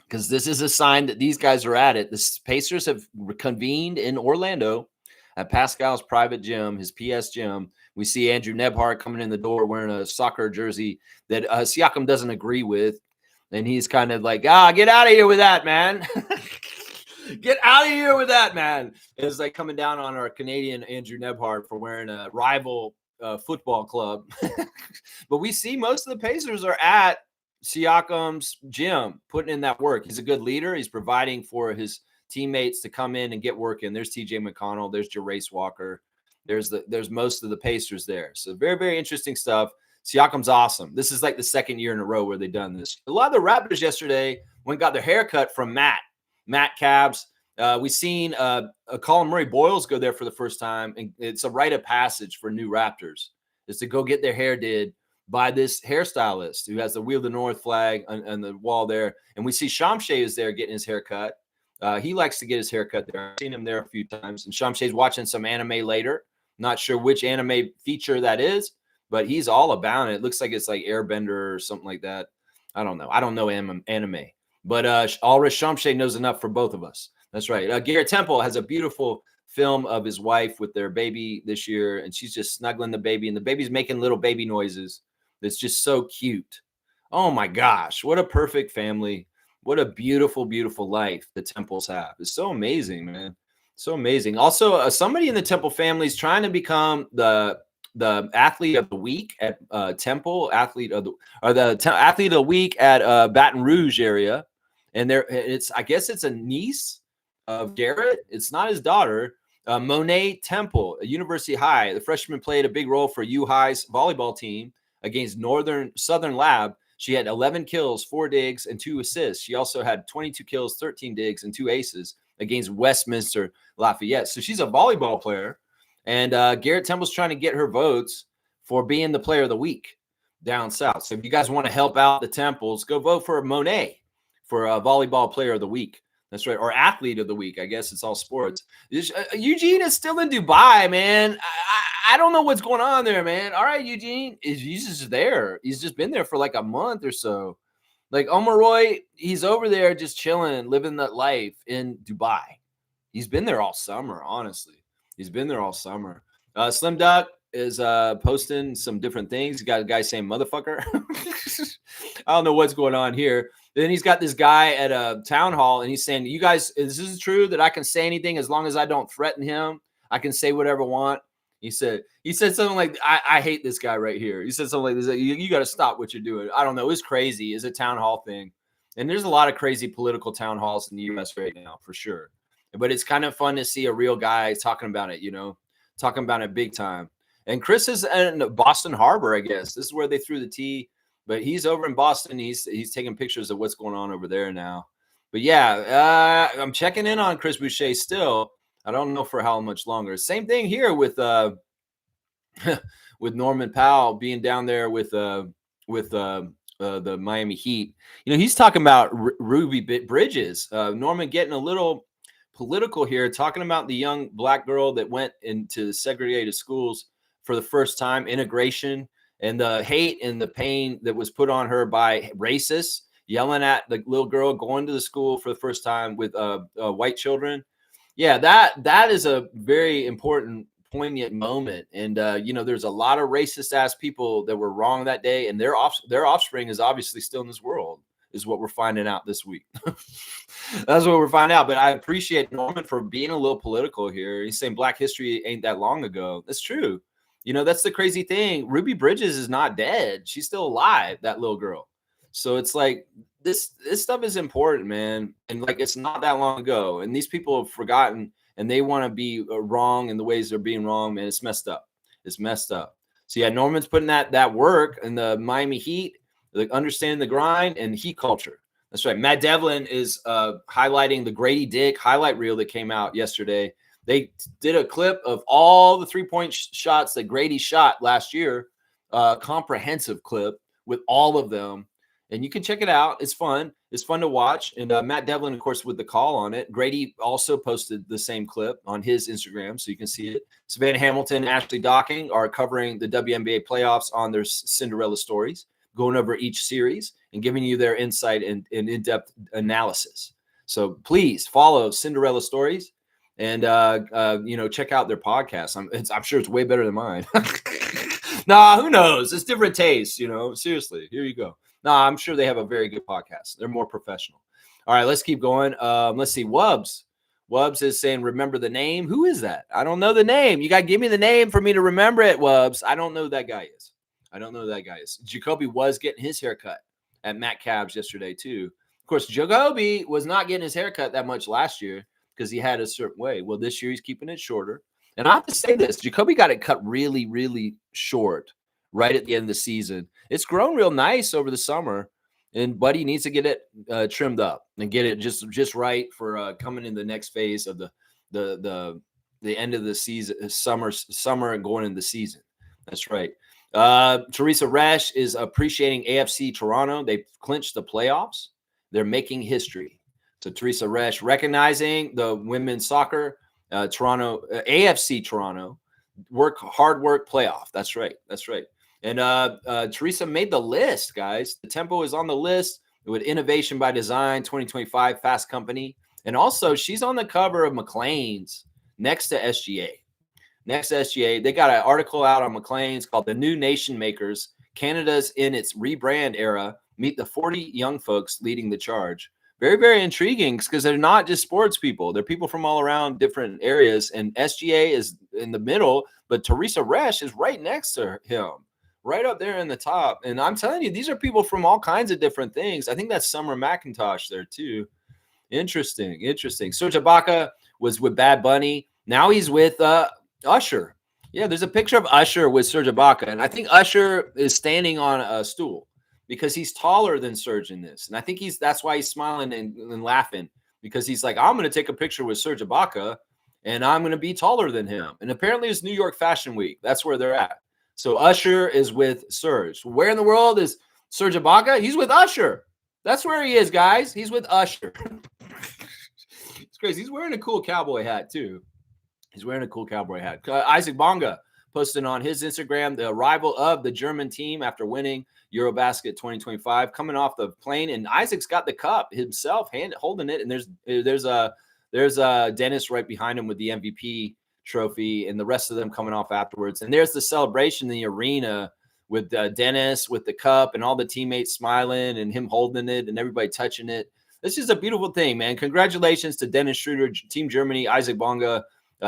because this is a sign that these guys are at it. The Pacers have convened in Orlando at Pascal's private gym, his PS gym. We see Andrew Nebhart coming in the door wearing a soccer jersey that Siakam doesn't agree with. And he's kind of like, get out of here with that, man. Get out of here with that, man. It's like coming down on our Canadian Andrew Nebhart for wearing a rival football club. But we see most of the Pacers are at Siakam's gym, putting in that work. He's a good leader. He's providing for his teammates to come in and get work in. There's TJ McConnell. There's Jarace Walker. There's most of the Pacers there. So very, very interesting stuff. Siakam's awesome. This is like the second year in a row where they've done this. A lot of the Raptors yesterday went and got their haircut from Matt Cabs. We seen Colin Murray Boyles go there for the first time, and it's a rite of passage for new Raptors is to go get their hair did by this hairstylist who has the Wheel of the North flag on the wall there. And we see Shamshay is there getting his haircut. He likes to get his haircut there. I've seen him there a few times. And Shamshay's watching some anime later. Not sure which anime feature that is, but he's all about it. It looks like it's like Airbender or something like that. I don't know. I don't know anime. But Ulrich Shamshay knows enough for both of us. That's right. Garrett Temple has a beautiful film of his wife with their baby this year, and she's just snuggling the baby, and the baby's making little baby noises. It's just so cute. Oh my gosh, what a perfect family. What a beautiful, beautiful life the Temples have. It's so amazing, man. So amazing. Also, somebody in the Temple family is trying to become the athlete of the week at Temple, athlete of the or the athlete of the week at Baton Rouge area. And it's I guess it's a niece of Garrett. It's not his daughter. Monet Temple, a University High. The freshman played a big role for U High's volleyball team against Southern Lab. She had 11 kills, 4 digs, and 2 assists. She also had 22 kills, 13 digs, and 2 aces against Westminster Lafayette. So she's a volleyball player. And Garrett Temple's trying to get her votes for being the player of the week down south. So if you guys want to help out the Temples, go vote for Monet for a volleyball player of the week. That's right. Or athlete of the week. I guess it's all sports. Eugene is still in Dubai, man. I don't know what's going on there, man. All right, Eugene. He's just there. He's just been there for like a month or so. Like Omaroy, he's over there just chilling, living that life in Dubai. He's been there all summer, honestly. He's been there all summer. Slim Duck is posting some different things. You got a guy saying motherfucker. I don't know what's going on here. Then he's got this guy at a town hall, and he's saying, you guys, is this true that I can say anything as long as I don't threaten him? I can say whatever I want. He said something like, I hate this guy right here. He said something like this. You got to stop what you're doing. I don't know. It's crazy. It's a town hall thing. And there's a lot of crazy political town halls in the U.S. right now, for sure. But it's kind of fun to see a real guy talking about it, talking about it big time. And Chris is in Boston Harbor, I guess. This is where they threw the tee. But he's over in Boston. He's taking pictures of what's going on over there now. But yeah, I'm checking in on Chris Boucher still. I don't know for how much longer. Same thing here with with Norman Powell being down there with the Miami Heat. He's talking about Ruby Bridges. Norman getting a little political here, talking about the young black girl that went into segregated schools for the first time, integration, and the hate and the pain that was put on her by racists, yelling at the little girl going to the school for the first time with white children. Yeah, that is a very important, poignant moment. And, there's a lot of racist ass people that were wrong that day. And their offspring is obviously still in this world, is what we're finding out this week. That's what we're finding out. But I appreciate Norman for being a little political here. He's saying Black history ain't that long ago. That's true. That's the crazy thing. Ruby Bridges is not dead. She's still alive, that little girl. So it's like this stuff is important, man. And like, it's not that long ago. And these people have forgotten, and they want to be wrong in the ways they're being wrong, man. It's messed up. It's messed up. So yeah, Norman's putting that work in the Miami Heat, like understanding the grind and Heat culture. That's right. Matt Devlin is highlighting the Grady Dick highlight reel that came out yesterday. They did a clip of all the 3-point shots that Grady shot last year, comprehensive clip with all of them. And you can check it out. It's fun. It's fun to watch. And Matt Devlin, of course, with the call on it. Grady also posted the same clip on his Instagram, so you can see it. Savannah Hamilton and Ashley Docking are covering the WNBA playoffs on their Cinderella stories, going over each series and giving you their insight and in-depth analysis. So please follow Cinderella Stories. And check out their podcast. I'm sure it's way better than mine. Nah, who knows? It's different tastes. Seriously, here you go. Nah, I'm sure they have a very good podcast. They're more professional. All right, let's keep going. Let's see. Wubs is saying, remember the name. Who is that? I don't know the name. You got to give me the name for me to remember it, Wubs. I don't know who that guy is. Jacoby was getting his haircut at Matt Cab's yesterday too. Of course, Jacoby was not getting his haircut that much last year, because he had a certain way. Well, this year he's keeping it shorter. And I have to say this, Jacoby got it cut really, really short right at the end of the season. It's grown real nice over the summer, and Buddy needs to get it trimmed up and get it just right for coming in the next phase of the end of the season, summer and going into the season. That's right. Teresa Resch is appreciating AFC Toronto. They clinched the playoffs. They're making history. So Teresa Resch recognizing the women's soccer, AFC Toronto, hard work playoff. That's right. And Teresa made the list, guys. The Tempo is on the list with Innovation by Design 2025 Fast Company. And also she's on the cover of McLean's next to SGA. They got an article out on McLean's called The New Nation Makers. Canada's in its rebrand era Meet the 40 young folks leading the charge. Very, very intriguing because they're not just sports people. They're people from all around different areas. And SGA is in the middle, but Teresa Resch is right next to him, right up there in the top. And I'm telling you, these are people from all kinds of different things. I think that's Summer McIntosh there too. Interesting. Serge Ibaka was with Bad Bunny. Now he's with Usher. Yeah, there's a picture of Usher with Serge Ibaka, and I think Usher is standing on a stool because he's taller than Serge in this, and I think that's why he's smiling and laughing, because he's like, I'm going to take a picture with Serge Ibaka, and I'm going to be taller than him. And apparently, it's New York Fashion Week. That's where they're at. So Usher is with Serge. Where in the world is Serge Ibaka? He's with Usher. That's where he is, guys. He's with Usher. It's crazy. He's wearing a cool cowboy hat too. Isaac Bonga posted on his Instagram the arrival of the German team after winning Eurobasket 2025, coming off the plane, and Isaac's got the cup himself, holding it, and there's Dennis right behind him with the MVP trophy, and the rest of them coming off afterwards. And there's the celebration in the arena with Dennis with the cup and all the teammates smiling and him holding it and everybody touching it. This is a beautiful thing, man. Congratulations to Dennis Schroeder, Team Germany, Isaac Bonga,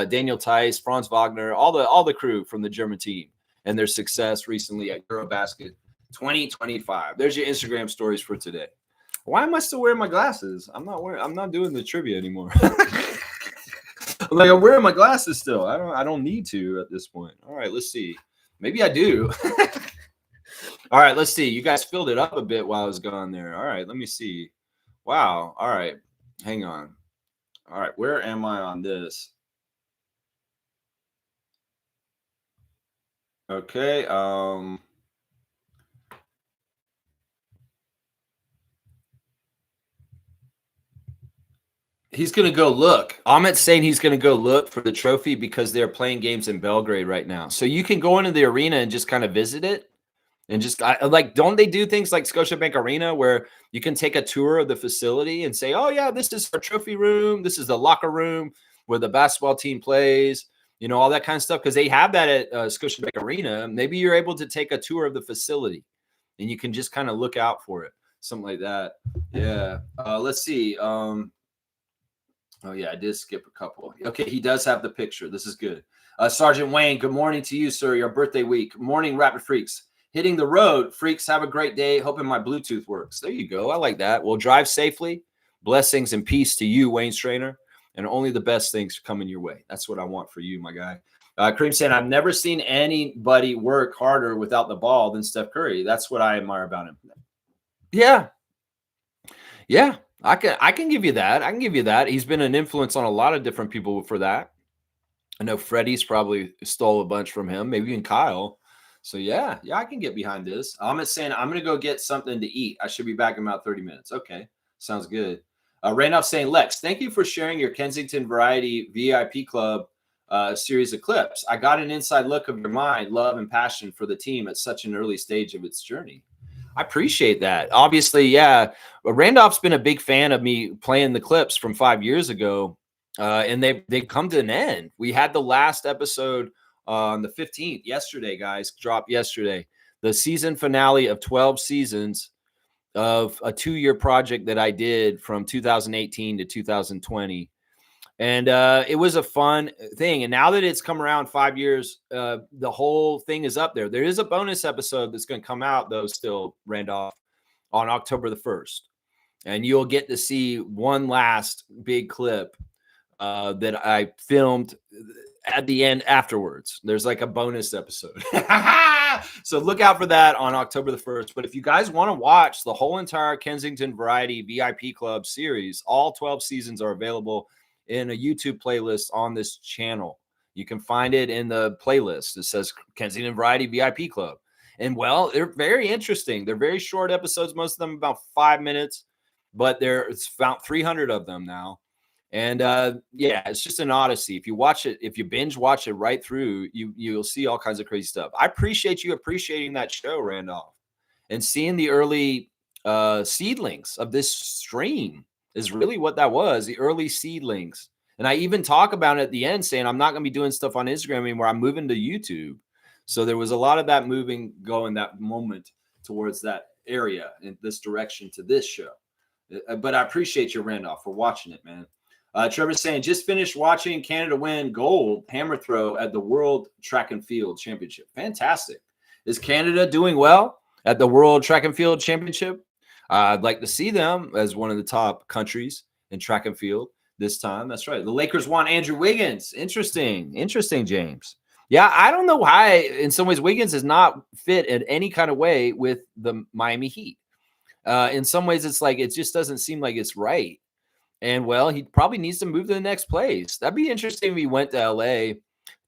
Daniel Tice, Franz Wagner, all the crew from the German team and their success recently at Eurobasket 2025. There's your Instagram stories for today. Why am I still wearing my glasses? I'm not doing the trivia anymore. I'm wearing my glasses still. I don't need to at this point. All right, let's see. Maybe I do. All right, let's see. You guys filled it up a bit while I was gone there. All right, let me see. Wow. All right. Hang on. All right, where am I on this? Okay. He's going to go look. Amit's saying he's going to go look for the trophy because they're playing games in Belgrade right now. So you can go into the arena and just kind of visit it. And just don't they do things like Scotiabank Arena where you can take a tour of the facility and say, oh, yeah, this is our trophy room. This is the locker room where the basketball team plays, all that kind of stuff. Because they have that at Scotiabank Arena. Maybe you're able to take a tour of the facility and you can just kind of look out for it. Something like that. Yeah. Let's see. Oh, yeah, I did skip a couple. Okay, he does have the picture. This is good. Sergeant Wayne, good morning to you, sir. Your birthday week. Morning, Rapid Freaks. Hitting the road. Freaks, have a great day. Hoping my Bluetooth works. There you go. I like that. Well, drive safely. Blessings and peace to you, Wayne Strainer. And only the best things coming your way. That's what I want for you, my guy. Kareem saying, I've never seen anybody work harder without the ball than Steph Curry. That's what I admire about him. Yeah. Yeah. I can give you that. He's been an influence on a lot of different people for that. I know Freddie's probably stole a bunch from him, maybe even Kyle. So yeah, I can get behind this. Amit's saying, I'm going to go get something to eat. I should be back in about 30 minutes. Okay, sounds good. Randolph saying, Lex, thank you for sharing your Kensington Variety VIP Club series of clips. I got an inside look of your mind, love, and passion for the team at such an early stage of its journey. I appreciate that. Obviously, yeah. Randolph's been a big fan of me playing the clips from 5 years ago, and they come to an end. We had the last episode on the 15th yesterday, guys. Dropped yesterday. The season finale of 12 seasons of a 2-year project that I did from 2018 to 2020. And it was a fun thing. And now that it's come around 5 years, the whole thing is up there. There is a bonus episode that's going to come out, though, still, Randolph, on October the 1st. And you'll get to see one last big clip that I filmed at the end afterwards. There's like a bonus episode. So look out for that on October the 1st. But if you guys want to watch the whole entire Kensington Variety VIP Club series, all 12 seasons are available in a YouTube playlist on this channel. You can find it in the playlist. It says Kensington Variety VIP Club. And well, they're very interesting. They're very short episodes, most of them about 5 minutes, but it's about 300 of them now. And yeah, it's just an odyssey. If you watch it, if you binge watch it right through, you'll see all kinds of crazy stuff. I appreciate you appreciating that show, Randolph, and seeing the early seedlings of this stream is really what that was, the early seedlings. And I even talk about it at the end saying, I'm not going to be doing stuff on Instagram anymore. I'm moving to YouTube. So there was a lot of that going that moment towards that area in this direction to this show. But I appreciate you, Randolph, for watching it, man. Trevor's saying, just finished watching Canada win gold hammer throw at the World Track and Field Championship. Fantastic. Is Canada doing well at the World Track and Field Championship? I'd like to see them as one of the top countries in track and field this time. That's right. The Lakers want Andrew Wiggins. Interesting, James. Yeah, I don't know why, in some ways, Wiggins is not fit in any kind of way with the Miami Heat. In some ways, it's like it just doesn't seem like it's right. And, well, he probably needs to move to the next place. That'd be interesting if he went to L.A.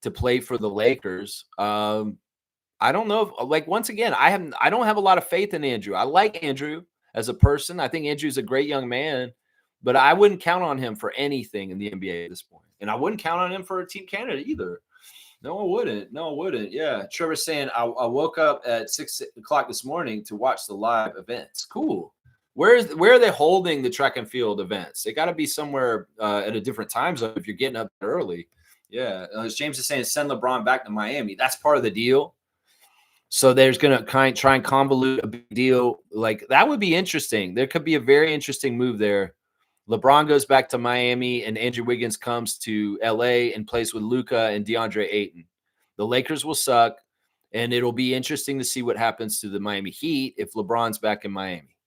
to play for the Lakers. I don't know if, like, once again, I don't have a lot of faith in Andrew. I like Andrew as a person. I think Andrew's a great young man, but I wouldn't count on him for anything in the NBA at this point. And I wouldn't count on him for Team Canada either. No, I wouldn't. Yeah. Trevor's saying, I woke up at 6 o'clock this morning to watch the live events. Cool. Where are they holding the track and field events? They got to be somewhere at a different time zone if you're getting up early. Yeah. As James is saying, send LeBron back to Miami. That's part of the deal. So there's going to try and convolute a big deal. Like, that would be interesting. There could be a very interesting move there. LeBron goes back to Miami and Andrew Wiggins comes to LA and plays with Luka and DeAndre Ayton. The Lakers will suck, and it'll be interesting to see what happens to the Miami Heat if LeBron's back in Miami.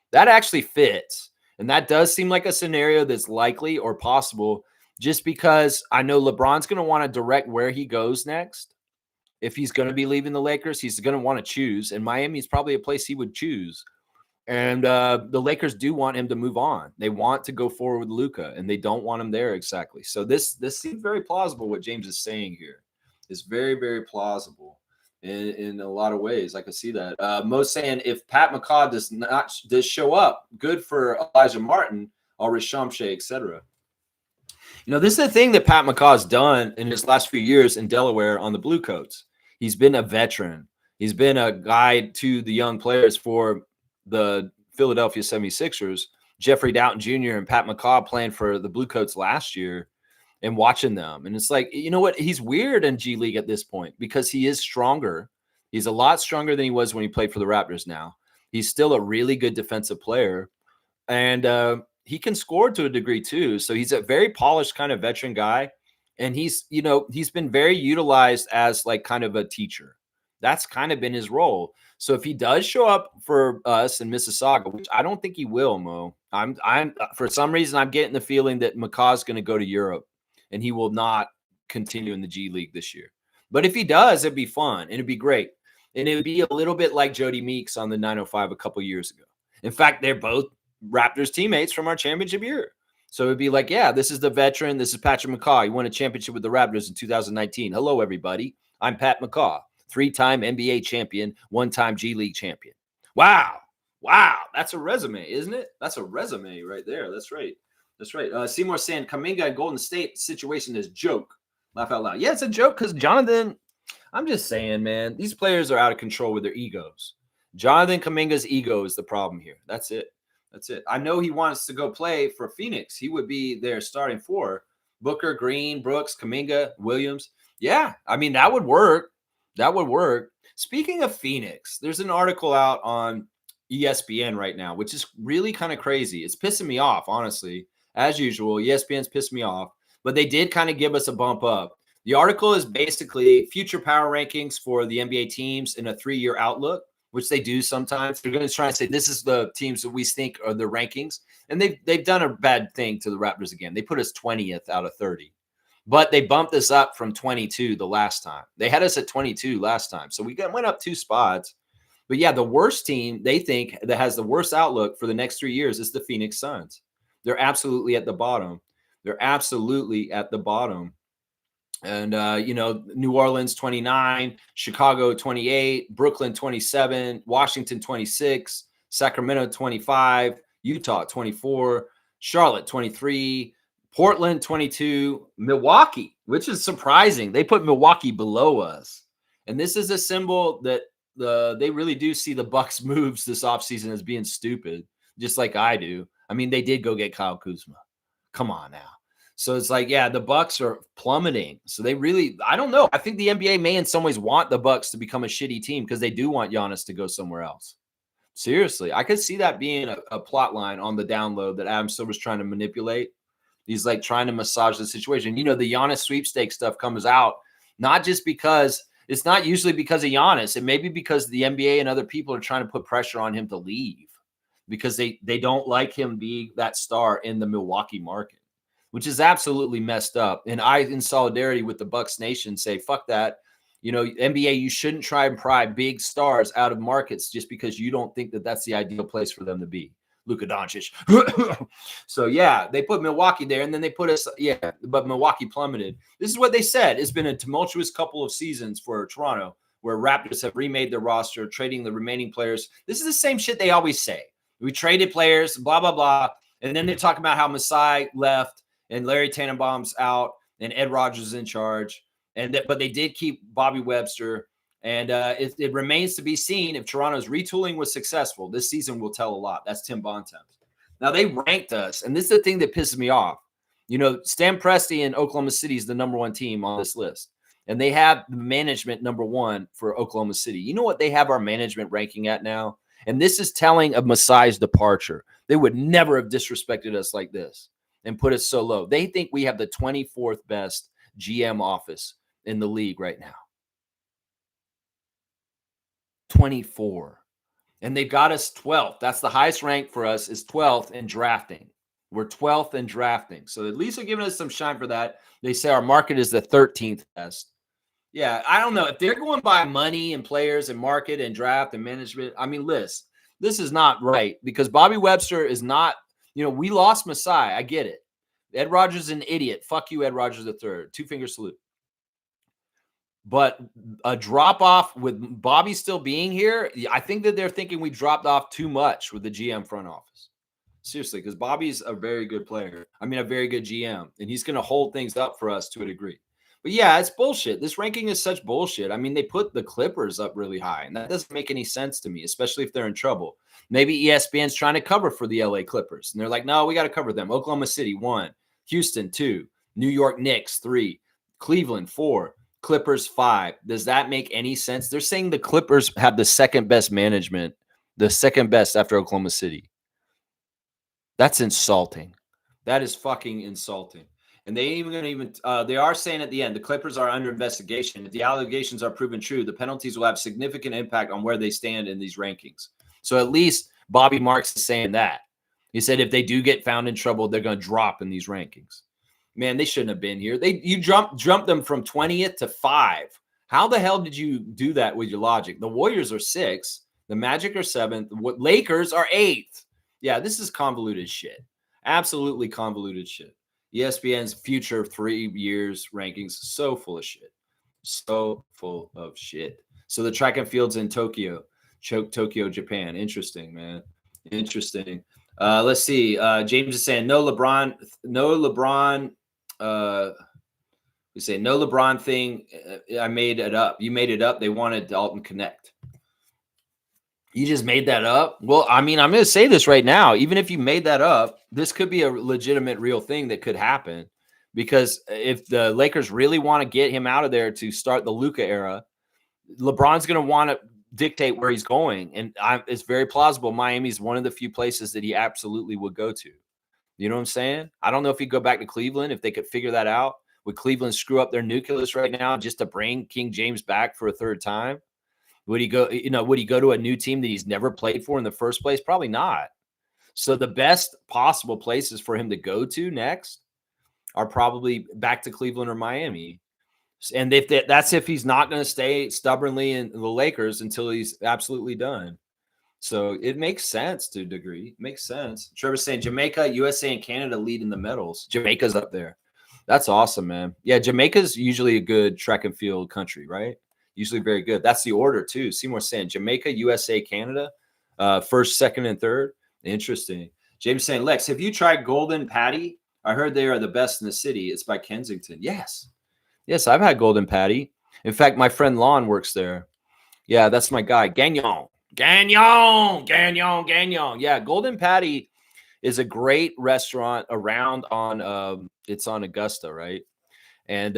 That actually fits, and that does seem like a scenario that's likely or possible just because I know LeBron's going to want to direct where he goes next. If he's going to be leaving the Lakers, he's going to want to choose, and Miami is probably a place he would choose. And the Lakers do want him to move on. They want to go forward with Luka, and they don't want him there exactly. So this seems very plausible. What James is saying here is very, very plausible in a lot of ways. I can see that. Mo's saying if Pat McCaw does show up, good for Elijah Martin, or Rishamshe, etc. You know, this is the thing that Pat McCaw's done in his last few years in Delaware on the Blue Coats. He's been a veteran. He's been a guide to the young players for the Philadelphia 76ers, Jeffrey Doughton Jr. and Pat McCaw playing for the Blue Coats last year and watching them. And it's like, you know what? He's weird in G League at this point because he is stronger. He's a lot stronger than he was when he played for the Raptors now. He's still a really good defensive player. And he can score to a degree too. So he's a very polished kind of veteran guy. And he's been very utilized as like kind of a teacher. That's kind of been his role. So if he does show up for us in Mississauga, which I don't think he will, Mo, I'm for some reason I'm getting the feeling that McCaw's going to go to Europe and he will not continue in the G League this year. But if he does, it'd be fun and it'd be great. And it would be a little bit like Jody Meeks on the 905 a couple years ago. In fact, they're both Raptors teammates from our championship year. So it'd be like, yeah, this is the veteran. This is Patrick McCaw. He won a championship with the Raptors in 2019. Hello, everybody. I'm Pat McCaw. 3-time NBA champion, 1-time G League champion. Wow. That's a resume, isn't it? That's a resume right there. That's right. Seymour saying Kuminga and Golden State situation is joke. Laugh out loud. Yeah, it's a joke because Jonathan, I'm just saying, man, these players are out of control with their egos. Jonathan Kuminga's ego is the problem here. That's it. I know he wants to go play for Phoenix. He would be there starting for Booker, Green, Brooks, Kuminga, Williams. Yeah, I mean, that would work. Speaking of Phoenix, there's an article out on ESPN right now, which is really kind of crazy. It's pissing me off, honestly. As usual, ESPN's pissed me off, but they did kind of give us a bump up. The article is basically future power rankings for the NBA teams in a 3-year outlook, which they do sometimes. They're going to try and say this is the teams that we think are the rankings, and they've done a bad thing to the Raptors again. They put us 20th out of 30. But they bumped us up from 22 the last time. They had us at 22 last time. So we went up 2 spots. But yeah, the worst team they think that has the worst outlook for the next 3 years is the Phoenix Suns. They're absolutely at the bottom. And, New Orleans 29, Chicago 28, Brooklyn 27, Washington 26, Sacramento 25, Utah 24, Charlotte 23, Portland 22, Milwaukee, which is surprising. They put Milwaukee below us. And this is a symbol that they really do see the Bucks moves this offseason as being stupid, just like I do. I mean, they did go get Kyle Kuzma. Come on now. So it's like, yeah, the Bucks are plummeting. So they really, I don't know. I think the NBA may in some ways want the Bucks to become a shitty team because they do want Giannis to go somewhere else. Seriously, I could see that being a plot line on the download that Adam Silver's trying to manipulate. He's like trying to massage the situation. You know, the Giannis sweepstakes stuff comes out not just because it's not usually because of Giannis. It may be because the NBA and other people are trying to put pressure on him to leave because they don't like him being that star in the Milwaukee market, which is absolutely messed up. And I, in solidarity with the Bucks Nation, say fuck that. You know, NBA, you shouldn't try and pry big stars out of markets just because you don't think that that's the ideal place for them to be. Luka Doncic. So yeah, they put Milwaukee there, and then they put us. Yeah, but Milwaukee plummeted. This is what they said. It's been a tumultuous couple of seasons for Toronto, where Raptors have remade their roster, trading the remaining players. This is the same shit they always say. We traded players, blah blah blah, and then they talk about how Masai left and Larry Tannenbaum's out and Ed Rogers is in charge, but they did keep Bobby Webster. And it remains to be seen if Toronto's retooling was successful. This season will tell a lot. That's Tim Bontemps. Now, they ranked us, and this is the thing that pisses me off. You know, Stan Presti in Oklahoma City is the number one team on this list, and they have management number one for Oklahoma City. You know what they have our management ranking at now? And this is telling of Masai's departure. They would never have disrespected us like this and put us so low. They think we have the 24th best GM office in the league right now. 24. And they've got us 12th. That's the highest rank for us is 12th in drafting. We're 12th in drafting. So at least they're giving us some shine for that. They say our market is the 13th best. Yeah, I don't know. If they're going by money and players and market and draft and management, I mean, this is not right because Bobby Webster is not, you know, we lost Masai. I get it. Ed Rogers is an idiot. Fuck you, Ed Rogers III. Two-finger salute. But a drop off with Bobby still being here, I think that they're thinking we dropped off too much with the GM front office. Seriously, because Bobby's a very good player. I mean, a very good GM, and he's going to hold things up for us to a degree. But yeah, it's bullshit. This ranking is such bullshit. I mean, they put the Clippers up really high, and that doesn't make any sense to me, especially if they're in trouble. Maybe ESPN's trying to cover for the LA Clippers, and they're like, no, we got to cover them. Oklahoma City, 1. Houston, 2. New York Knicks, 3. Cleveland, 4. Clippers, 5. Does that make any sense? They're saying the Clippers have the second best management, the second best after Oklahoma City. That's insulting. That is fucking insulting. And they they are saying at the end, the Clippers are under investigation. If the allegations are proven true, the penalties will have significant impact on where they stand in these rankings. So at least Bobby Marks is saying that. He said if they do get found in trouble, they're going to drop in these rankings. Man, they shouldn't have been here. You jumped them from 20th to 5. How the hell did you do that with your logic? The Warriors are 6. The Magic are 7th. The Lakers are 8th. Yeah, this is convoluted shit. Absolutely convoluted shit. ESPN's future 3 years rankings, so full of shit. So full of shit. So the track and field's in Tokyo, Japan. Interesting, man. Interesting. Let's see. James is saying no LeBron. We say no LeBron thing. I made it up. You made it up. They wanted Dalton Connect. You just made that up? Well, I mean, I'm going to say this right now. Even if you made that up, this could be a legitimate, real thing that could happen. Because if the Lakers really want to get him out of there to start the Luka era, LeBron's going to want to dictate where he's going. And it's very plausible Miami's one of the few places that he absolutely would go to. You know what I'm saying? I don't know if he'd go back to Cleveland, if they could figure that out. Would Cleveland screw up their nucleus right now just to bring King James back for a third time? Would he go, would he go to a new team that he's never played for in the first place? Probably not. So the best possible places for him to go to next are probably back to Cleveland or Miami. And that's if he's not going to stay stubbornly in the Lakers until he's absolutely done. So it makes sense to a degree. It makes sense. Trevor's saying Jamaica, USA, and Canada lead in the medals. Jamaica's up there. That's awesome, man. Yeah, Jamaica's usually a good track and field country, right? Usually very good. That's the order, too. Seymour saying Jamaica, USA, Canada, first, second, and third. Interesting. James saying, Lex, have you tried Golden Patty? I heard they are the best in the city. It's by Kensington. Yes. Yes, I've had Golden Patty. In fact, my friend Lon works there. Yeah, that's my guy. Gagnon. Yeah, Golden Patty is a great restaurant around on it's on Augusta, right? And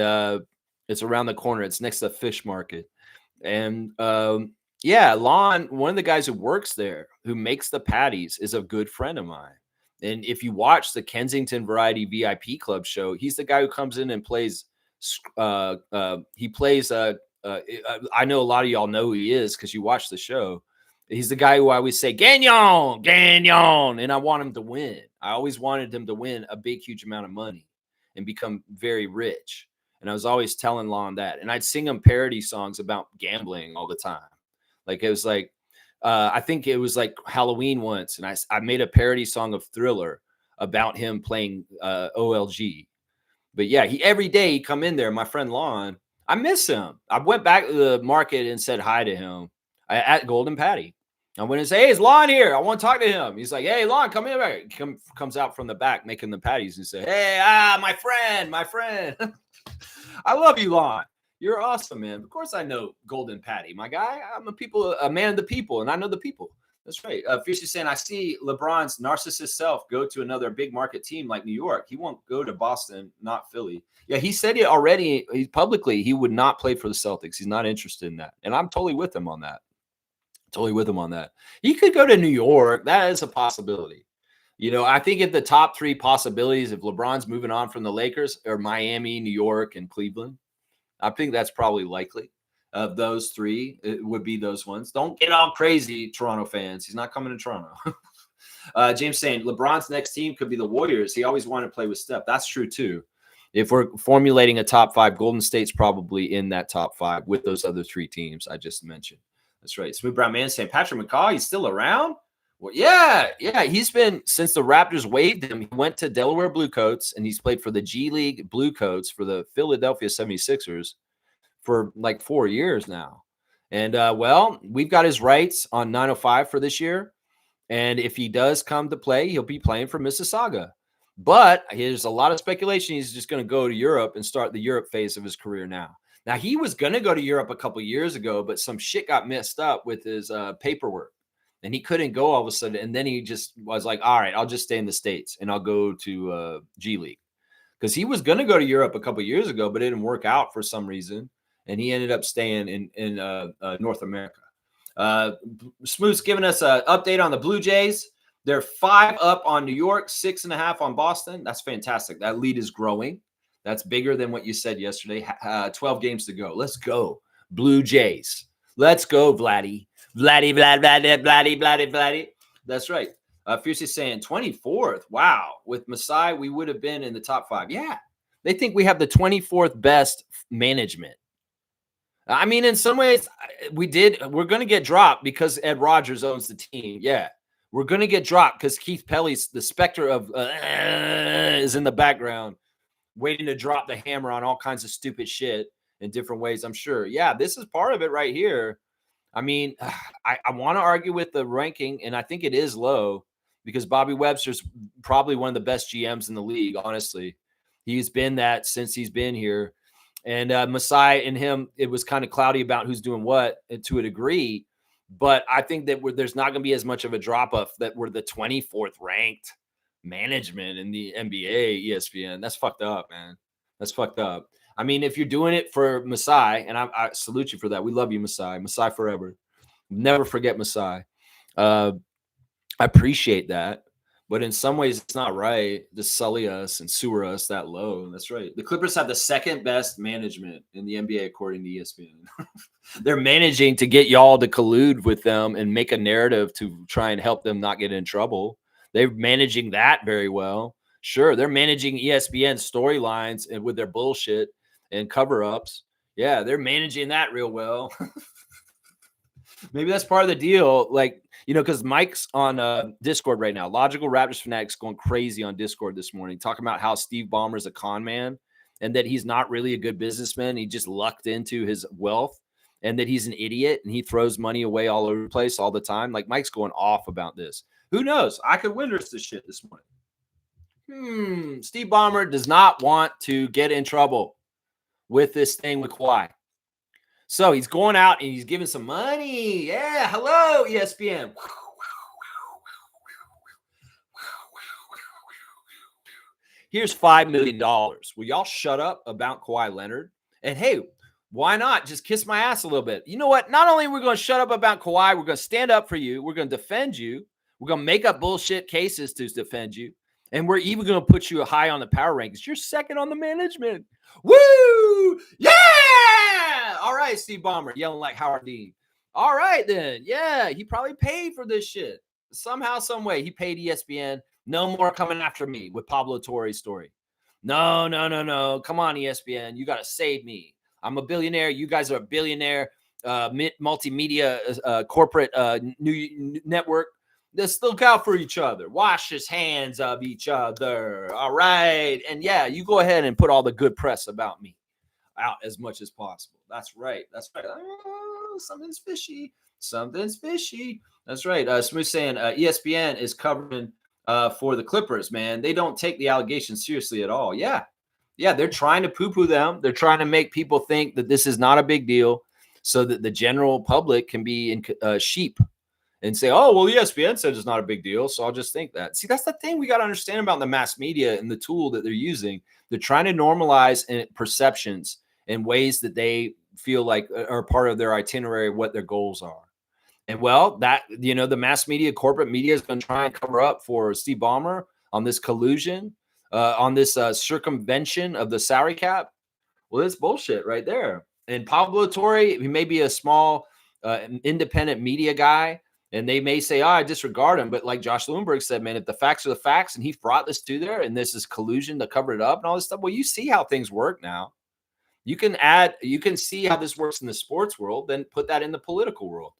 it's around the corner. It's next to the fish market. And Yeah, Lon, one of the guys who works there, who makes the patties, is a good friend of mine. And if you watch the Kensington Variety VIP Club show, he's the guy who comes in and plays. He plays. I know a lot of y'all know who he is because you watch the show. He's the guy who I always say, Gagnon, Gagnon. And I want him to win. I always wanted him to win a big, huge amount of money and become very rich. And I was always telling Lon that. And I'd sing him parody songs about gambling all the time. Like it was like, I think it was like Halloween once. And I made a parody song of Thriller about him playing OLG. But yeah, every day he come in there. My friend Lon, I miss him. I went back to the market and said hi to him at Golden Patty. I went and say, "Hey, it's Lon here. I want to talk to him." He's like, "Hey, Lon, come in." He comes out from the back making the patties and say, "Hey, my friend." I love you, Lon. You're awesome, man. Of course, I know Golden Patty, my guy. I'm a man of the people, and I know the people. That's right. Fishy saying, I see LeBron's narcissist self go to another big market team like New York. He won't go to Boston, not Philly. Yeah, he said it already publicly. He would not play for the Celtics. He's not interested in that. And I'm totally with him on that. He could go to New York. That is a possibility. You know, I think at the top three possibilities, if LeBron's moving on from the Lakers, or Miami, New York, and Cleveland, I think that's probably likely. Of those three, it would be those ones. Don't get all crazy, Toronto fans. He's not coming to Toronto. James saying LeBron's next team could be the Warriors. He always wanted to play with Steph. That's true too. If we're formulating a top five, Golden State's probably in that top five with those other three teams I just mentioned. That's right. Smooth Brown Man saying Patrick McCaw, he's still around? Well, yeah. He's been, since the Raptors waived him, he went to Delaware Bluecoats, and he's played for the G League Bluecoats for the Philadelphia 76ers for like 4 years now. And well, we've got his rights on 905 for this year. And if he does come to play, he'll be playing for Mississauga. But there's a lot of speculation he's just going to go to Europe and start the Europe phase of his career now. Now, he was going to go to Europe a couple years ago, but some shit got messed up with his paperwork. And he couldn't go all of a sudden. And then he just was like, all right, I'll just stay in the States and I'll go to G League. Because he was going to go to Europe a couple years ago, but it didn't work out for some reason. And he ended up staying in North America. Smooth's giving us an update on the Blue Jays. They're 5 up on New York, 6.5 on Boston. That's fantastic. That lead is growing. That's bigger than what you said yesterday. 12 games to go. Let's go, Blue Jays. Let's go, Vladdy. Vladdy. That's right. Fiercey saying 24th. Wow. With Masai, we would have been in the top 5. Yeah. They think we have the 24th best management. I mean, in some ways, we're going to get dropped because Ed Rogers owns the team. Yeah. We're going to get dropped because Keith Pelly's, the specter of is in the background, waiting to drop the hammer on all kinds of stupid shit in different ways, I'm sure. Yeah, this is part of it right here. I mean, I want to argue with the ranking, and I think it is low because Bobby Webster's probably one of the best GMs in the league, honestly. He's been that since he's been here. And Masai and him, it was kind of cloudy about who's doing what to a degree. But I think that there's not going to be as much of a drop-off that we're the 24th ranked management in the NBA, ESPN. That's fucked up, man. That's fucked up. I mean, if you're doing it for Masai, and I salute you for that. We love you, Masai. Masai forever. Never forget Masai. I appreciate that. But in some ways, it's not right to sully us and sewer us that low. That's right. The Clippers have the second best management in the NBA, according to ESPN. They're managing to get y'all to collude with them and make a narrative to try and help them not get in trouble. They're managing that very well. Sure, they're managing ESPN storylines and with their bullshit and cover-ups. Yeah, they're managing that real well. Maybe that's part of the deal. Like, you know, because Mike's on Discord right now. Logical Raptors Fanatics going crazy on Discord this morning, talking about how Steve Ballmer is a con man and that he's not really a good businessman. He just lucked into his wealth and that he's an idiot and he throws money away all over the place all the time. Like, Mike's going off about this. Who knows? I could witness this shit this morning. Steve Ballmer does not want to get in trouble with this thing with Kawhi. So he's going out and he's giving some money. Yeah, hello, ESPN. Here's $5 million. Will y'all shut up about Kawhi Leonard? And hey, Why not? Just kiss my ass a little bit. You know what? Not only are we going to shut up about Kawhi, we're going to stand up for you. We're going to defend you. We're going to make up bullshit cases to defend you. And we're even going to put you high on the power rankings. You're second on the management. Woo! Yeah! All right, Steve Ballmer, yelling like Howard Dean. All right, then. Yeah, he probably paid for this shit. Somehow, some way, he paid ESPN. No more coming after me with Pablo Torre's story. No. Come on, ESPN. You got to save me. I'm a billionaire. You guys are a billionaire multimedia corporate new network. Let's look out for each other. Wash his hands of each other. All right. And yeah, you go ahead and put all the good press about me out as much as possible. That's right. That's right. Oh, something's fishy. Something's fishy. That's right. Smooth saying ESPN is covering for the Clippers, man. They don't take the allegations seriously at all. Yeah, they're trying to poo-poo them. They're trying to make people think that this is not a big deal so that the general public can be in sheep and say, oh, well, ESPN said it's not a big deal, so I'll just think that. See, that's the thing we got to understand about the mass media and the tool that they're using. They're trying to normalize perceptions in ways that they feel like are part of their itinerary, what their goals are. And well, that, the mass media, corporate media is going to try and cover up for Steve Ballmer on this collusion, on this circumvention of the salary cap. Well, it's bullshit right there. And Pablo Torre, he may be a small independent media guy, and they may say, I disregard him. But like Josh Lewinberg said, man, if the facts are the facts and he brought this to there and this is collusion to cover it up and all this stuff, well, you see how things work now. You can see how this works in the sports world, then put that in the political world.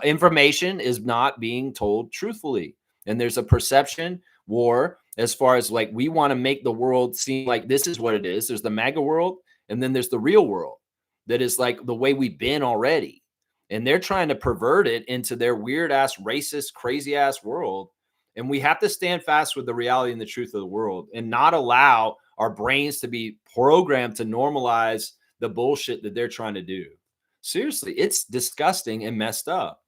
Information is not being told truthfully. And there's a perception war as far as like, we want to make the world seem like this is what it is. There's the MAGA world, and then there's the real world that is like the way we've been already. And they're trying to pervert it into their weird ass, racist, crazy ass world. And we have to stand fast with the reality and the truth of the world and not allow our brains to be programmed to normalize the bullshit that they're trying to do. Seriously, it's disgusting and messed up.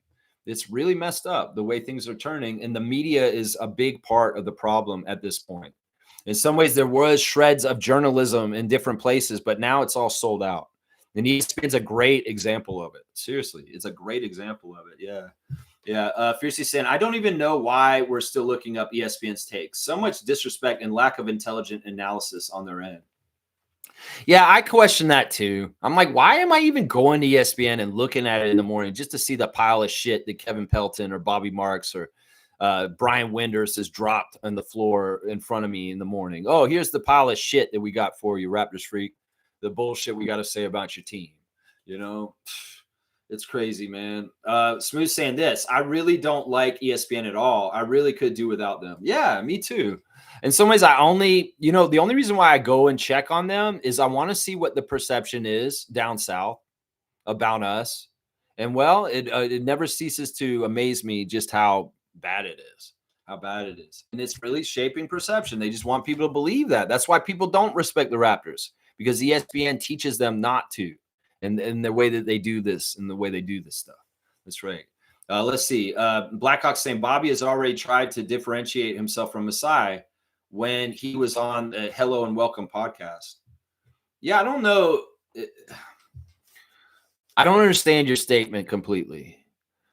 It's really messed up the way things are turning. And the media is a big part of the problem at this point. In some ways, there was shreds of journalism in different places, but now it's all sold out. And ESPN's a great example of it. Seriously, it's a great example of it. Yeah. Fiercely saying, I don't even know why we're still looking up ESPN's takes. So much disrespect and lack of intelligent analysis on their end. Yeah, I question that too. I'm like, why am I even going to ESPN and looking at it in the morning just to see the pile of shit that Kevin Pelton or Bobby Marks or Brian Winders has dropped on the floor in front of me in the morning? Oh, here's the pile of shit that we got for you, Raptors freak. The bullshit we got to say about your team. It's crazy, man. Smooth saying this. I really don't like ESPN at all. I really could do without them. Yeah, me too. In some ways, the only reason why I go and check on them is I want to see what the perception is down south about us. And well, it never ceases to amaze me just how bad it is. And it's really shaping perception. They just want people to believe that. That's why people don't respect the Raptors, because ESPN teaches them not to, and the way that they do this and the way they do this stuff. That's right. Let's see. Blackhawk saying Bobby has already tried to differentiate himself from Masai when he was on the Hello and Welcome podcast. Yeah, I don't know. I don't understand your statement completely.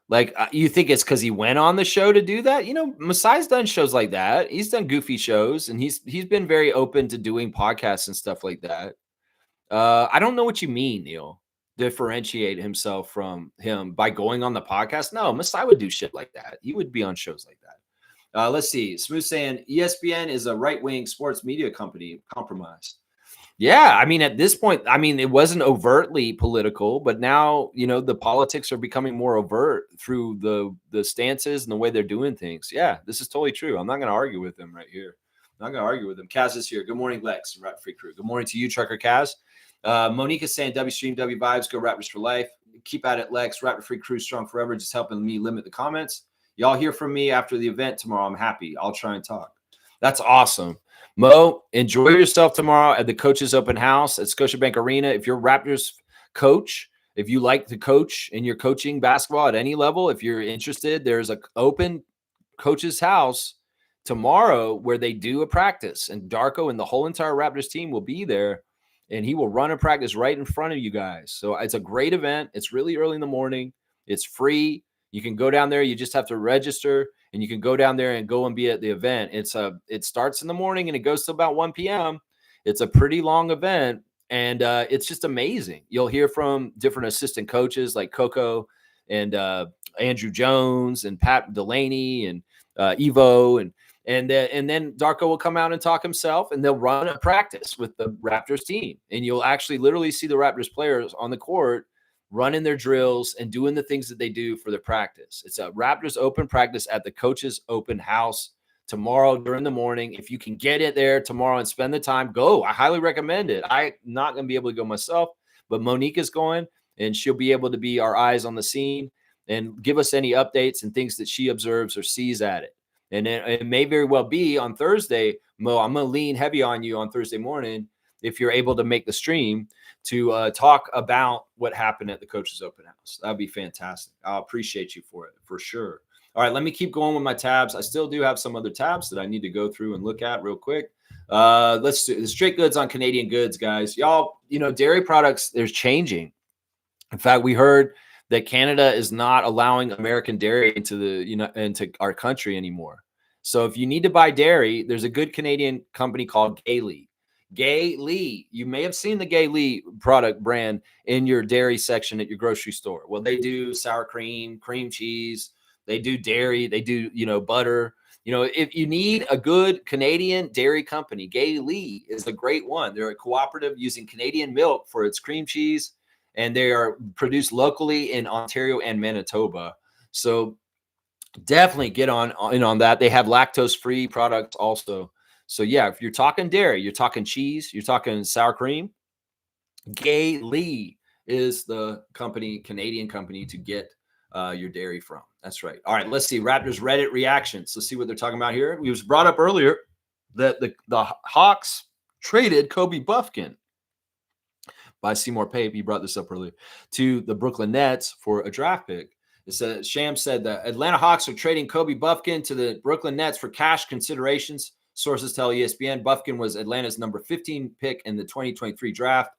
Like, you think it's because he went on the show to do that? Masai's done shows like that. He's done goofy shows, and he's been very open to doing podcasts and stuff like that. I don't know what you mean, Neil. Differentiate himself from him by going on the podcast? No, Masai would do shit like that. He would be on shows like that. Let's see. Smooth saying ESPN is a right-wing sports media company. Compromised. Yeah, I mean, at this point, it wasn't overtly political, but now, the politics are becoming more overt through the stances and the way they're doing things. Yeah, this is totally true. I'm not going to argue with them right here. I'm not going to argue with them. Kaz is here. Good morning, Lex, Raptorsfreak crew. Good morning to you, Trucker Kaz. Monique is saying, W stream, W vibes, go Raptors for life. Keep at it, Lex. Raptorsfreak crew strong forever, just helping me limit the comments. Y'all hear from me after the event tomorrow. I'm happy. I'll try and talk. That's awesome. Mo, enjoy yourself tomorrow at the Coaches Open House at Scotiabank Arena. If you're a Raptors coach, if you like to coach and you're coaching basketball at any level, if you're interested, there's an open Coaches House tomorrow where they do a practice, and Darko and the whole entire Raptors team will be there. and he will run a practice right in front of you guys. So it's a great event. It's really early in the morning. It's free. You can go down there. You just have to register, and you can go down there and go and be at the event. It starts in the morning and it goes to about 1 p.m. It's a pretty long event, and it's just amazing. You'll hear from different assistant coaches like Coco and Andrew Jones and Pat Delaney and Evo and then Darko will come out and talk himself, and they'll run a practice with the Raptors team, and you'll actually literally see the Raptors players on the court running their drills and doing the things that they do for their practice. It's a Raptors open practice at the coach's open house tomorrow during the morning. If you can get it there tomorrow and spend the time, go. I highly recommend it. I'm not going to be able to go myself, but Monique is going, and she'll be able to be our eyes on the scene and give us any updates and things that she observes or sees at it. And it may very well be on Thursday, Mo, I'm going to lean heavy on you on Thursday morning, if you're able to make the stream, to talk about what happened at the Coach's Open House. That'd be fantastic. I'll appreciate you for it, for sure. All right, let me keep going with my tabs. I still do have some other tabs that I need to go through and look at real quick. Let's do the straight goods on Canadian goods, guys. Y'all, dairy products, there's changing. In fact, we heard that Canada is not allowing American dairy into our country anymore. So if you need to buy dairy, there's a good Canadian company called Gailey. Gailey, you may have seen the Gailey product brand in your dairy section at your grocery store. Well, they do sour cream, cream cheese, they do dairy, they do, butter. If you need a good Canadian dairy company, Gailey is a great one. They're a cooperative using Canadian milk for its cream cheese, and they are produced locally in Ontario and Manitoba. So definitely get on that. They have lactose-free products also. So yeah, if you're talking dairy, you're talking cheese, you're talking sour cream, Gailey is the company, Canadian company, to get your dairy from. That's right. All right, let's see. Raptors Reddit reactions. Let's see what they're talking about here. It was brought up earlier that the Hawks traded Kobe Buffkin by Seymour Pape. He brought this up earlier, to the Brooklyn Nets for a draft pick. It said, Shams said the Atlanta Hawks are trading Kobe Buffkin to the Brooklyn Nets for cash considerations. Sources tell ESPN Buffkin was Atlanta's number 15 pick in the 2023 draft,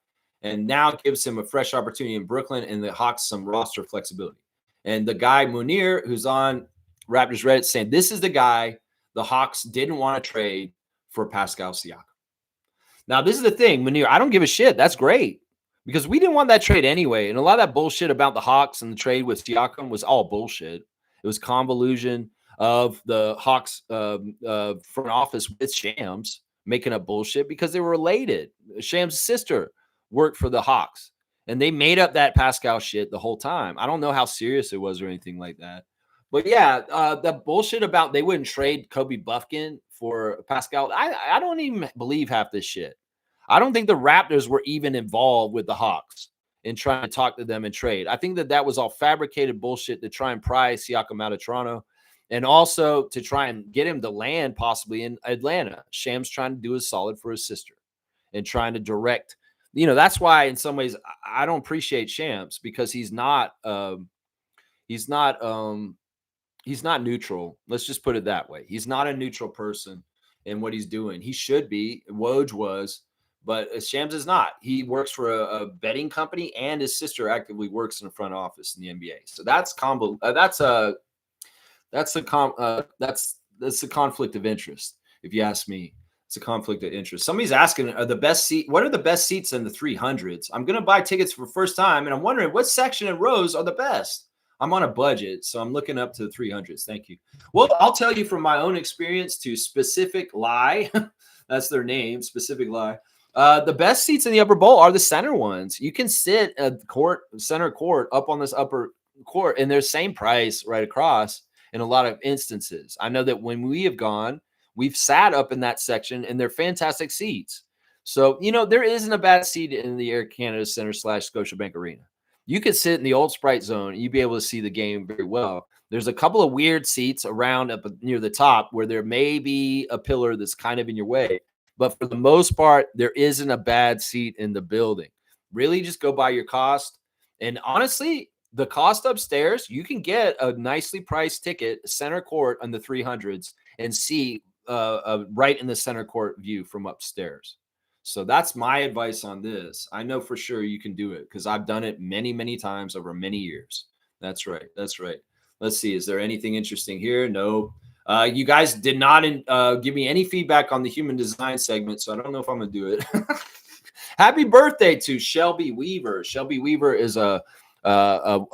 and now gives him a fresh opportunity in Brooklyn and the Hawks some roster flexibility. And the guy Munir, who's on Raptors Reddit, saying this is the guy the Hawks didn't want to trade for Pascal Siakam. Now, this is the thing, Munir, I don't give a shit. That's great, because we didn't want that trade anyway. And a lot of that bullshit about the Hawks and the trade with Siakam was all bullshit. It was convolution of the Hawks front office with Shams making up bullshit because they were related. Shams' sister worked for the Hawks, and they made up that Pascal shit the whole time. I don't know how serious it was or anything like that. But yeah, the bullshit about they wouldn't trade Kobe Buffkin for Pascal, I don't even believe half this shit. I don't think the Raptors were even involved with the Hawks in trying to talk to them and trade. I think that was all fabricated bullshit to try and pry Siakam out of Toronto, and also to try and get him to land possibly in Atlanta. Shams trying to do a solid for his sister and trying to direct. That's why in some ways I don't appreciate Shams, because he's not neutral. Let's just put it that way. He's not a neutral person in what he's doing. He should be. Woj was. But Shams is not. He works for a betting company, and his sister actively works in the front office in the NBA. So that's a conflict of interest, if you ask me. It's a conflict of interest. Somebody's asking, what are the best seats in the 300s? I'm going to buy tickets for the first time, and I'm wondering what section and rows are the best. I'm on a budget, so I'm looking up to the 300s. Thank you. Well, I'll tell you from my own experience to Specific Lie. That's their name, Specific Lie. The best seats in the upper bowl are the center ones. You can sit at center court up on this upper court, and there's same price right across in a lot of instances. I know that when we have gone, we've sat up in that section, and they're fantastic seats. So, there isn't a bad seat in the Air Canada Center / Scotiabank Arena. You could sit in the old Sprite zone, and you'd be able to see the game very well. There's a couple of weird seats around up near the top where there may be a pillar that's kind of in your way. But for the most part, there isn't a bad seat in the building. Really just go by your cost. And honestly, the cost upstairs, you can get a nicely priced ticket, center court on the 300s, and see right in the center court view from upstairs. So that's my advice on this. I know for sure you can do it because I've done it many, many times over many years. That's right. That's right. Let's see. Is there anything interesting here? No. You guys did not give me any feedback on the human design segment, so I don't know if I'm going to do it. Happy birthday to Shelby Weaver. Shelby Weaver is a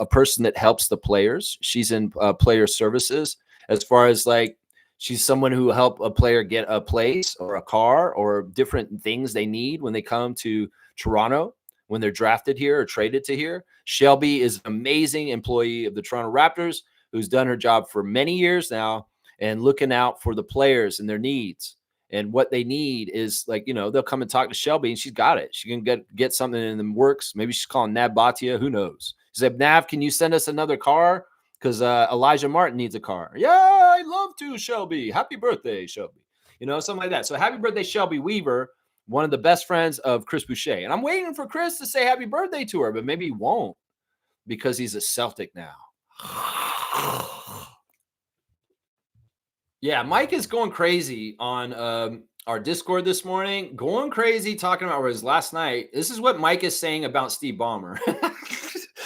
person that helps the players. She's in player services as far as like she's someone who help a player get a place or a car or different things they need when they come to Toronto, when they're drafted here or traded to here. Shelby is an amazing employee of the Toronto Raptors who's done her job for many years now and looking out for the players and their needs. And what they need is like, you know, they'll come and talk to Shelby and she's got it. She can get something in the works. Maybe she's calling Nav Bhatia. Who knows? She said, Nav, can you send us another car? Because Elijah Martin needs a car. Yeah, I'd love to, Shelby. Happy birthday, Shelby. You know, something like that. So happy birthday, Shelby Weaver, one of the best friends of Chris Boucher. And I'm waiting for Chris to say happy birthday to her, but maybe he won't because he's a Celtic now. Yeah, Mike is going crazy on our Discord this morning, going crazy talking about his last night. This is what Mike is saying about Steve Ballmer.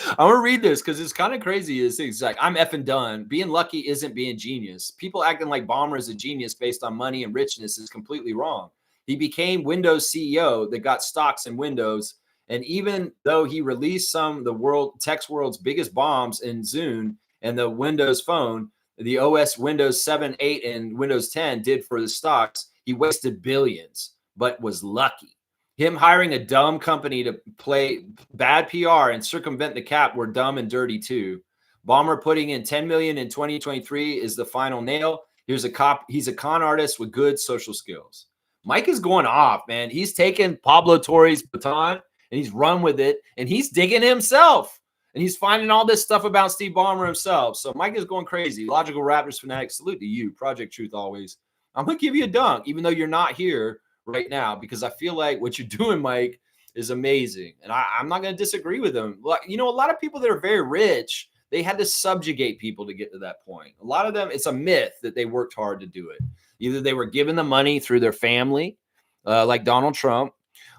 I'm going to read this because it's kind of crazy. It's like, I'm effing done. Being lucky isn't being genius. People acting like Ballmer is a genius based on money and richness is completely wrong. He became Windows CEO that got stocks in Windows. And even though he released some of the tech world's biggest bombs in Zune and the Windows Phone, the OS Windows 7, 8, and Windows 10 did for the stocks, he wasted billions, but was lucky. Him hiring a dumb company to play bad PR and circumvent the cap were dumb and dirty too. Ballmer putting in $10 million in 2023 is the final nail. He's a con artist with good social skills. Mike is going off, man. He's taken Pablo Torre's baton and he's run with it, and he's digging himself. And he's finding all this stuff about Steve Ballmer himself. So Mike is going crazy. Logical Raptors fanatic, salute to you. Project Truth always. I'm going to give you a dunk, even though you're not here right now, because I feel like what you're doing, Mike, is amazing. And I'm not going to disagree with him. You know, a lot of people that are very rich, they had to subjugate people to get to that point. A lot of them, it's a myth that they worked hard to do it. Either they were given the money through their family, like Donald Trump,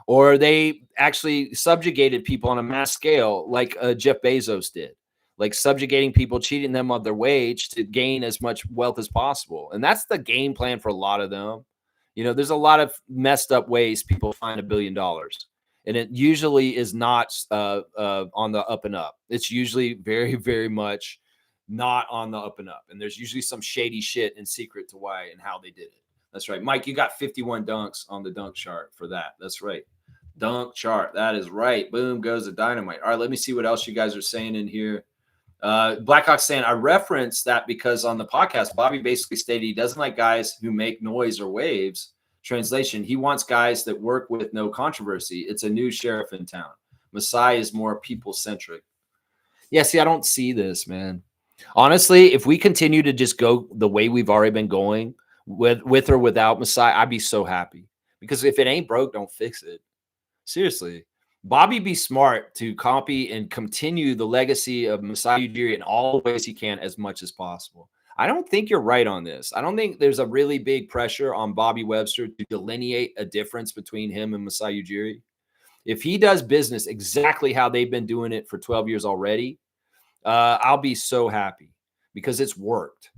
or they actually subjugated people on a mass scale like Jeff Bezos did, like subjugating people, cheating them of their wage to gain as much wealth as possible. And that's the game plan for a lot of them. You know, there's a lot of messed up ways people find $1 billion. And it usually is not on the up and up. It's usually very, very much not on the up and up. And there's usually some shady shit in secret to why and how they did it. That's right. Mike, you got 51 dunks on the dunk chart for that. That's right. Dunk chart. That is right. Boom goes the dynamite. All right, let me see what else you guys are saying in here. Blackhawk saying, I referenced that because on the podcast, Bobby basically stated he doesn't like guys who make noise or waves. Translation, he wants guys that work with no controversy. It's a new sheriff in town. Masai is more people-centric. Yeah, see, I don't see this, man. Honestly, if we continue to just go the way we've already been going, with or without Masai, I'd be so happy. Because if it ain't broke, don't fix it. Seriously. Bobby be smart to copy and continue the legacy of Masai Ujiri in all the ways he can as much as possible. I don't think you're right on this. I don't think there's a really big pressure on Bobby Webster to delineate a difference between him and Masai Ujiri. If he does business exactly how they've been doing it for 12 years already, I'll be so happy because it's worked.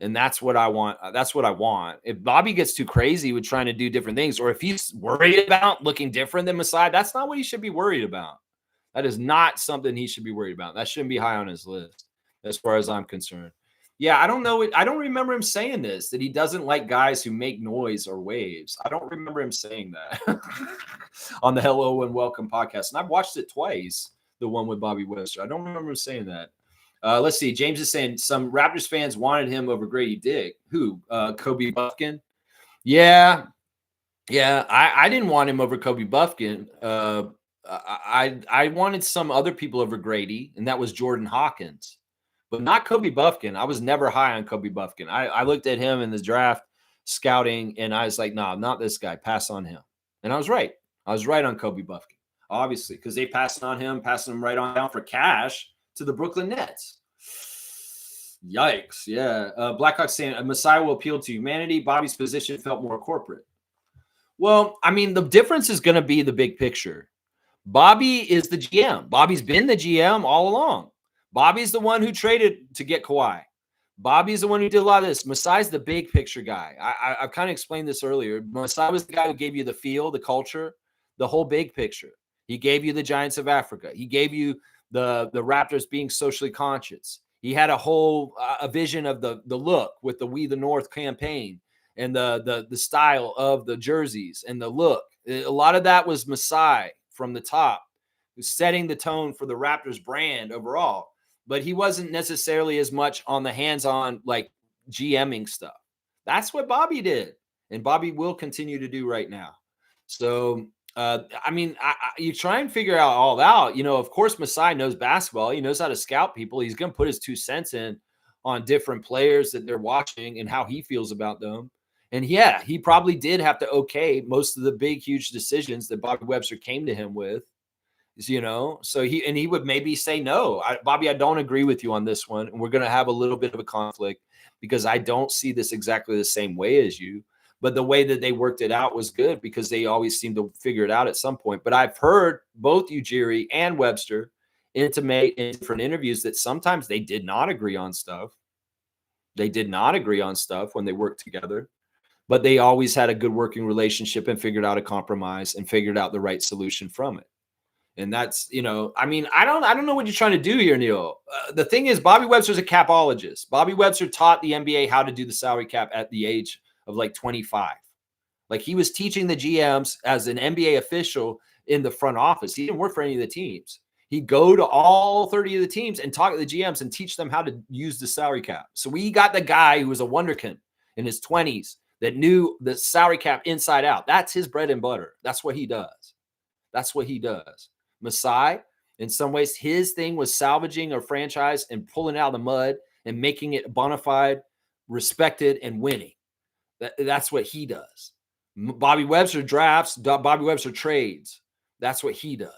And that's what I want. That's what I want. If Bobby gets too crazy with trying to do different things, or if he's worried about looking different than Masai, that's not what he should be worried about. That is not something he should be worried about. That shouldn't be high on his list as far as I'm concerned. Yeah, I don't know. I don't remember him saying this, that he doesn't like guys who make noise or waves. I don't remember him saying that on the Hello and Welcome podcast. And I've watched it twice, the one with Bobby Webster. I don't remember him saying that. Let's see. James is saying some Raptors fans wanted him over Grady Dick. Who? Kobe Buffkin? Yeah. I didn't want him over Kobe Buffkin. I wanted some other people over Grady, and that was Jordan Hawkins, but not Kobe Buffkin. I was never high on Kobe Buffkin. I looked at him in the draft scouting, and I was like, no, not this guy. Pass on him. And I was right. I was right on Kobe Buffkin, obviously, because they passed on him, passing him right on down for cash to the Brooklyn Nets. Yikes. Yeah. Blackhawk saying a Messiah will appeal to humanity. Bobby's position felt more corporate. Well, I mean, the difference is going to be the big picture. Bobby is the GM. Bobby's been the GM all along. Bobby's the one who traded to get Kawhi. Bobby's the one who did a lot of this. Masai's the big picture guy. I've kind of explained this earlier. Masai was the guy who gave you the feel, the culture, the whole big picture. He gave you the Giants of Africa. He gave you the Raptors being socially conscious. He had a whole a vision of the look with the We the North campaign and the style of the jerseys and the look. A lot of that was Masai from the top, setting the tone for the Raptors brand overall. But he wasn't necessarily as much on the hands-on like GMing stuff. That's what Bobby did, and Bobby will continue to do right now. So, I mean, you try and figure out all out. You know, of course, Masai knows basketball. He knows how to scout people. He's going to put his 2 cents in on different players that they're watching and how he feels about them. And yeah, he probably did have to okay most of the big, huge decisions that Bobby Webster came to him with. You know, so he would maybe say no. Bobby, I don't agree with you on this one, and we're going to have a little bit of a conflict because I don't see this exactly the same way as you. But the way that they worked it out was good because they always seem to figure it out at some point. But I've heard both Ujiri and Webster intimate in different interviews that sometimes they did not agree on stuff. They did not agree on stuff when they worked together, but they always had a good working relationship and figured out a compromise and figured out the right solution from it. And that's, you know, I mean, I don't know what you're trying to do here, Neil. The thing is, Bobby Webster's a capologist. Bobby Webster taught the NBA how to do the salary cap at the age of like 25. Like he was teaching the GMs as an NBA official in the front office. He didn't work for any of the teams. He'd go to all 30 of the teams and talk to the GMs and teach them how to use the salary cap. So we got the guy who was a wonderkind in his 20s that knew the salary cap inside out. That's his bread and butter. That's what he does. That's what he does. Masai, in some ways, his thing was salvaging a franchise and pulling it out of the mud and making it bona fide, respected, and winning. That's what he does. Bobby Webster drafts, Bobby Webster trades. That's what he does.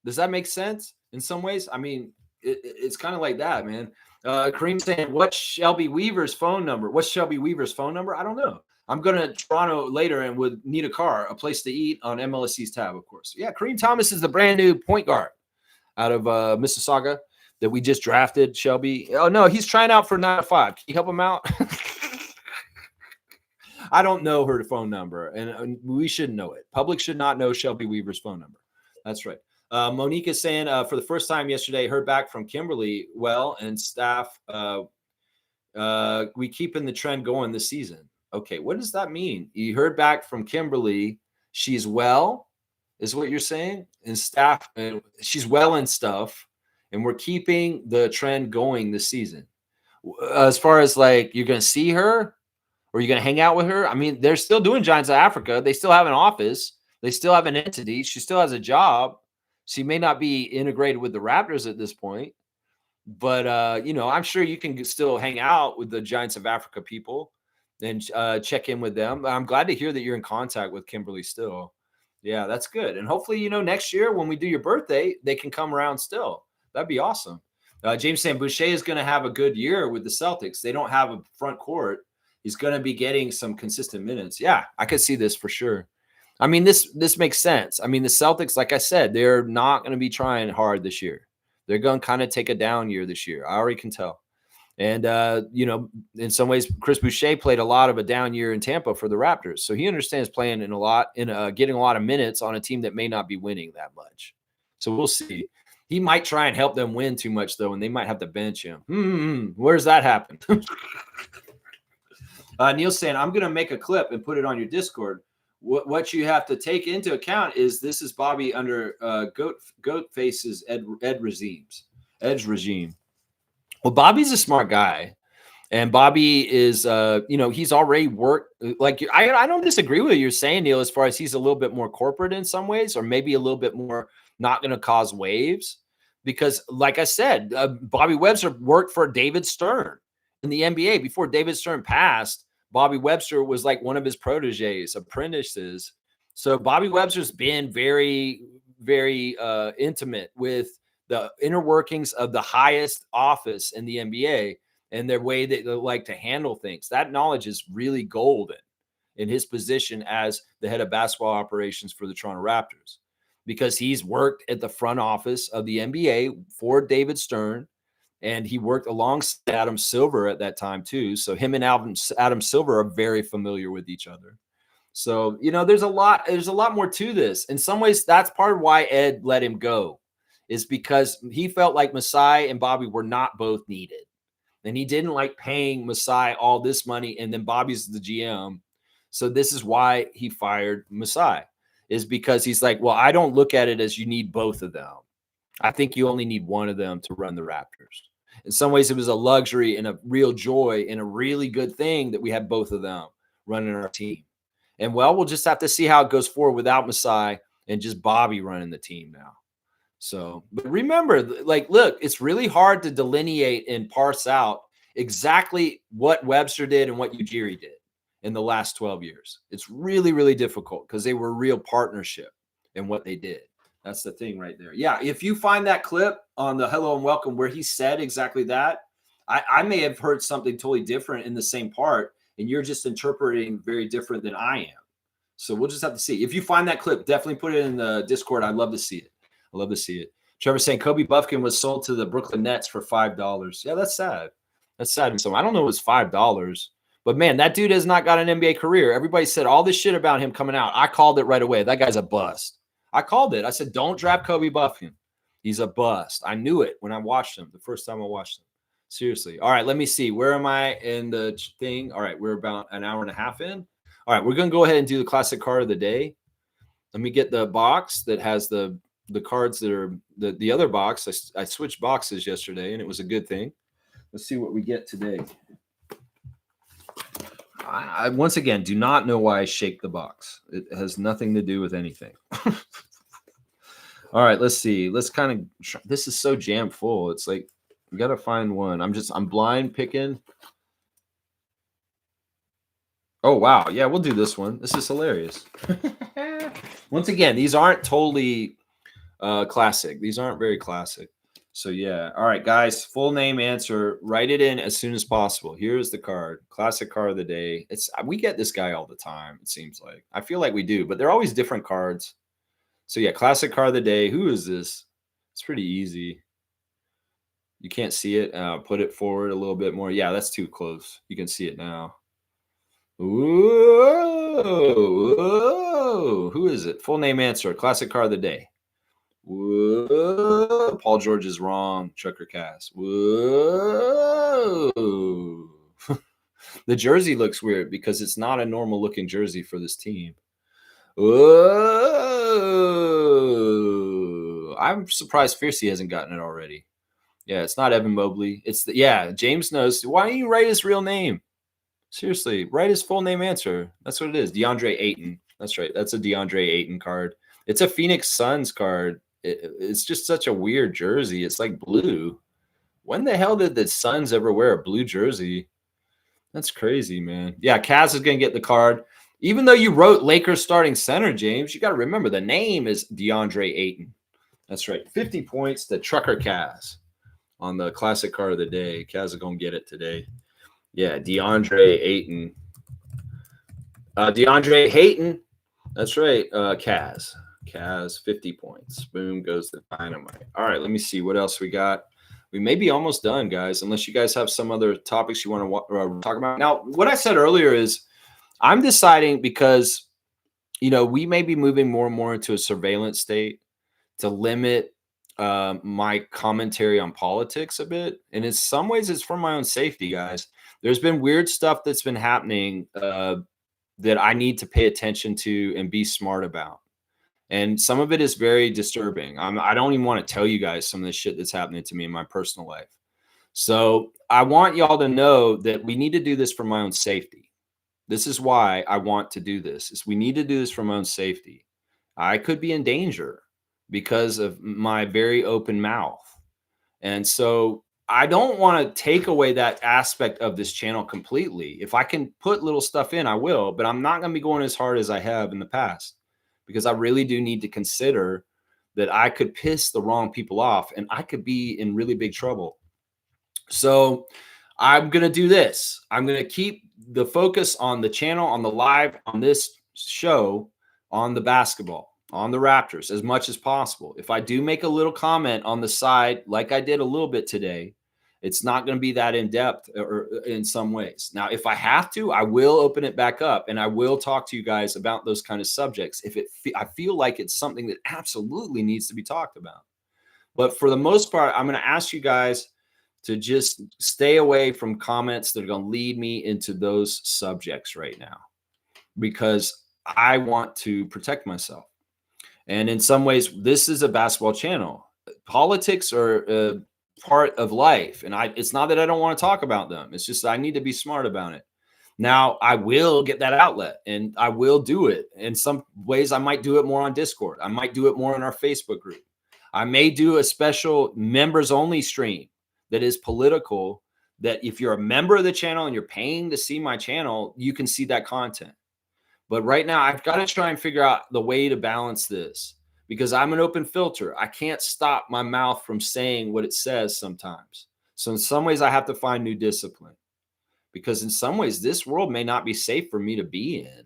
Does that make sense in some ways? I mean, it's kind of like that, man. Kareem saying, what's Shelby Weaver's phone number? What's Shelby Weaver's phone number? I don't know. I'm going to Toronto later and would need a car, a place to eat on MLSC's tab, of course. Yeah, Kareem Thomas is the brand new point guard out of Mississauga that we just drafted, Shelby. Oh, no, he's trying out for 9 to 5. Can you help him out? I don't know her phone number, and we shouldn't know it. Public should not know Shelby Weaver's phone number. That's right. Monique is saying, for the first time yesterday, heard back from Kimberly, well, and staff, we keeping the trend going this season. Okay, what does that mean? You heard back from Kimberly, she's well, is what you're saying? And staff, she's well and stuff, and we're keeping the trend going this season. As far as like, you're going to see her or you're going to hang out with her? I mean, they're still doing Giants of Africa. They still have an office. They still have an entity. She still has a job. She may not be integrated with the Raptors at this point, but, you know, I'm sure you can still hang out with the Giants of Africa people and check in with them. I'm glad to hear that you're in contact with Kimberly still. Yeah, that's good. And hopefully, you know, next year when we do your birthday, they can come around still. That'd be awesome. James saying Boucher is going to have a good year with the Celtics. They don't have a front court. He's going to be getting some consistent minutes. Yeah, I could see this for sure. I mean, this makes sense. I mean, the Celtics, like I said, they're not going to be trying hard this year. They're going to kind of take a down year this year. I already can tell. And, you know, in some ways, Chris Boucher played a lot of a down year in Tampa for the Raptors. So he understands playing getting a lot of minutes on a team that may not be winning that much. So we'll see. He might try and help them win too much, though, and they might have to bench him. Where's that happen? Neil's saying, I'm going to make a clip and put it on your Discord. What you have to take into account is this is Bobby under Goat Face's Edge regime. Well, Bobby's a smart guy, and Bobby is, you know, he's already worked. Like, I don't disagree with what you're saying, Neil, as far as he's a little bit more corporate in some ways, or maybe a little bit more not going to cause waves. Because, like I said, Bobby Webster worked for David Stern in the NBA. Before David Stern passed, Bobby Webster was like one of his proteges, apprentices. So Bobby Webster's been very, very intimate with the inner workings of the highest office in the NBA and their way that they like to handle things. That knowledge is really golden. in his position as the head of basketball operations for the Toronto Raptors, because he's worked at the front office of the NBA for David Stern, and he worked alongside Adam Silver at that time too. So him and Adam Silver are very familiar with each other. So, there's a lot more to this. In some ways, that's part of why Ed let him go, is because he felt like Masai and Bobby were not both needed. And he didn't like paying Masai all this money, and then Bobby's the GM. So this is why he fired Masai, is because he's like, well, I don't look at it as you need both of them. I think you only need one of them to run the Raptors. In some ways, it was a luxury and a real joy and a really good thing that we had both of them running our team. And well, we'll just have to see how it goes forward without Masai and just Bobby running the team now. So, but remember, look, it's really hard to delineate and parse out exactly what Webster did and what Ujiri did in the last 12 years. It's really, really difficult because they were a real partnership in what they did. That's the thing right there. Yeah, if you find that clip on the Hello and Welcome where he said exactly that, I may have heard something totally different in the same part, and you're just interpreting very different than I am. So we'll just have to see. If you find that clip, definitely put it in the Discord. I'd love to see it. I love to see it. Trevor saying Kobe Buffkin was sold to the Brooklyn Nets for $5. Yeah, that's sad. That's sad. So I don't know if it was $5, but man, that dude has not got an NBA career. Everybody said all this shit about him coming out. I called it right away. That guy's a bust. I called it. I said, don't draft Kobe Buffkin. He's a bust. I knew it when I watched him the first time I watched him. Seriously. All right, let me see. Where am I in the thing? All right, we're about an hour and a half in. All right, we're going to go ahead and do the classic card of the day. Let me get the box that has the cards that are the other box. I switched boxes yesterday, and it was a good thing. Let's see what we get today. I once again do not know why I shake the box. It has nothing to do with anything. All right, let's see. Let's kind of, this is so jam full. It's like, we got to find one. I'm blind picking. Oh, wow. Yeah, we'll do this one. This is hilarious. Once again, these aren't totally classic. These aren't very classic. So, yeah. All right, guys, full name answer. Write it in as soon as possible. Here's the card. Classic card of the day. We get this guy all the time, it seems like. I feel like we do, but they're always different cards. So, yeah, classic card of the day. Who is this? It's pretty easy. You can't see it. Put it forward a little bit more. Yeah, that's too close. You can see it now. Whoa. Who is it? Full name answer. Classic card of the day. Whoa. Paul George is wrong. Trucker Cass. Whoa. The jersey looks weird because it's not a normal looking jersey for this team. Whoa. I'm surprised Fiercey hasn't gotten it already. Yeah, it's not Evan Mobley. James knows. Why don't you write his real name? Seriously, write his full name answer. That's what it is. DeAndre Ayton. That's right. That's a DeAndre Ayton card. It's a Phoenix Suns card. It's just such a weird jersey. It's like blue. When the hell did the Suns ever wear a blue jersey? That's crazy, man. Yeah, Kaz is going to get the card. Even though you wrote Lakers starting center, James, you got to remember the name is DeAndre Ayton. That's right. 50 points to Trucker Kaz on the classic card of the day. Kaz is going to get it today. Yeah, DeAndre Ayton. DeAndre Hayton. That's right. Kaz, 50 points. Boom goes the dynamite. All right, let me see what else we got. We may be almost done, guys, unless you guys have some other topics you want to talk about. Now, what I said earlier is I'm deciding because, we may be moving more and more into a surveillance state to limit my commentary on politics a bit. And in some ways, it's for my own safety, guys. There's been weird stuff that's been happening that I need to pay attention to and be smart about. And some of it is very disturbing. I don't even want to tell you guys some of the shit that's happening to me in my personal life. So I want y'all to know that we need to do this for my own safety. This is why I want to do this. Is we need to do this for my own safety. I could be in danger because of my very open mouth. And so I don't want to take away that aspect of this channel completely. If I can put little stuff in, I will, but I'm not going to be going as hard as I have in the past because I really do need to consider that I could piss the wrong people off and I could be in really big trouble. So I'm going to do this. I'm going to keep the focus on the channel, on the live, on this show, on the basketball, on the Raptors as much as possible. If I do make a little comment on the side, like I did a little bit today, it's not going to be that in depth or in some ways. Now, if I have to, I will open it back up and I will talk to you guys about those kind of subjects. If I feel like it's something that absolutely needs to be talked about. But for the most part, I'm going to ask you guys to just stay away from comments that are going to lead me into those subjects right now, because I want to protect myself. And in some ways, this is a basketball channel. Politics are part of life. And it's not that I don't want to talk about them. It's just I need to be smart about it. Now, I will get that outlet and I will do it. In some ways, I might do it more on Discord. I might do it more in our Facebook group. I may do a special members only stream that is political, that if you're a member of the channel and you're paying to see my channel, you can see that content. But right now, I've got to try and figure out the way to balance this, because I'm an open filter. I can't stop my mouth from saying what it says sometimes. So in some ways, I have to find new discipline, because in some ways, this world may not be safe for me to be in,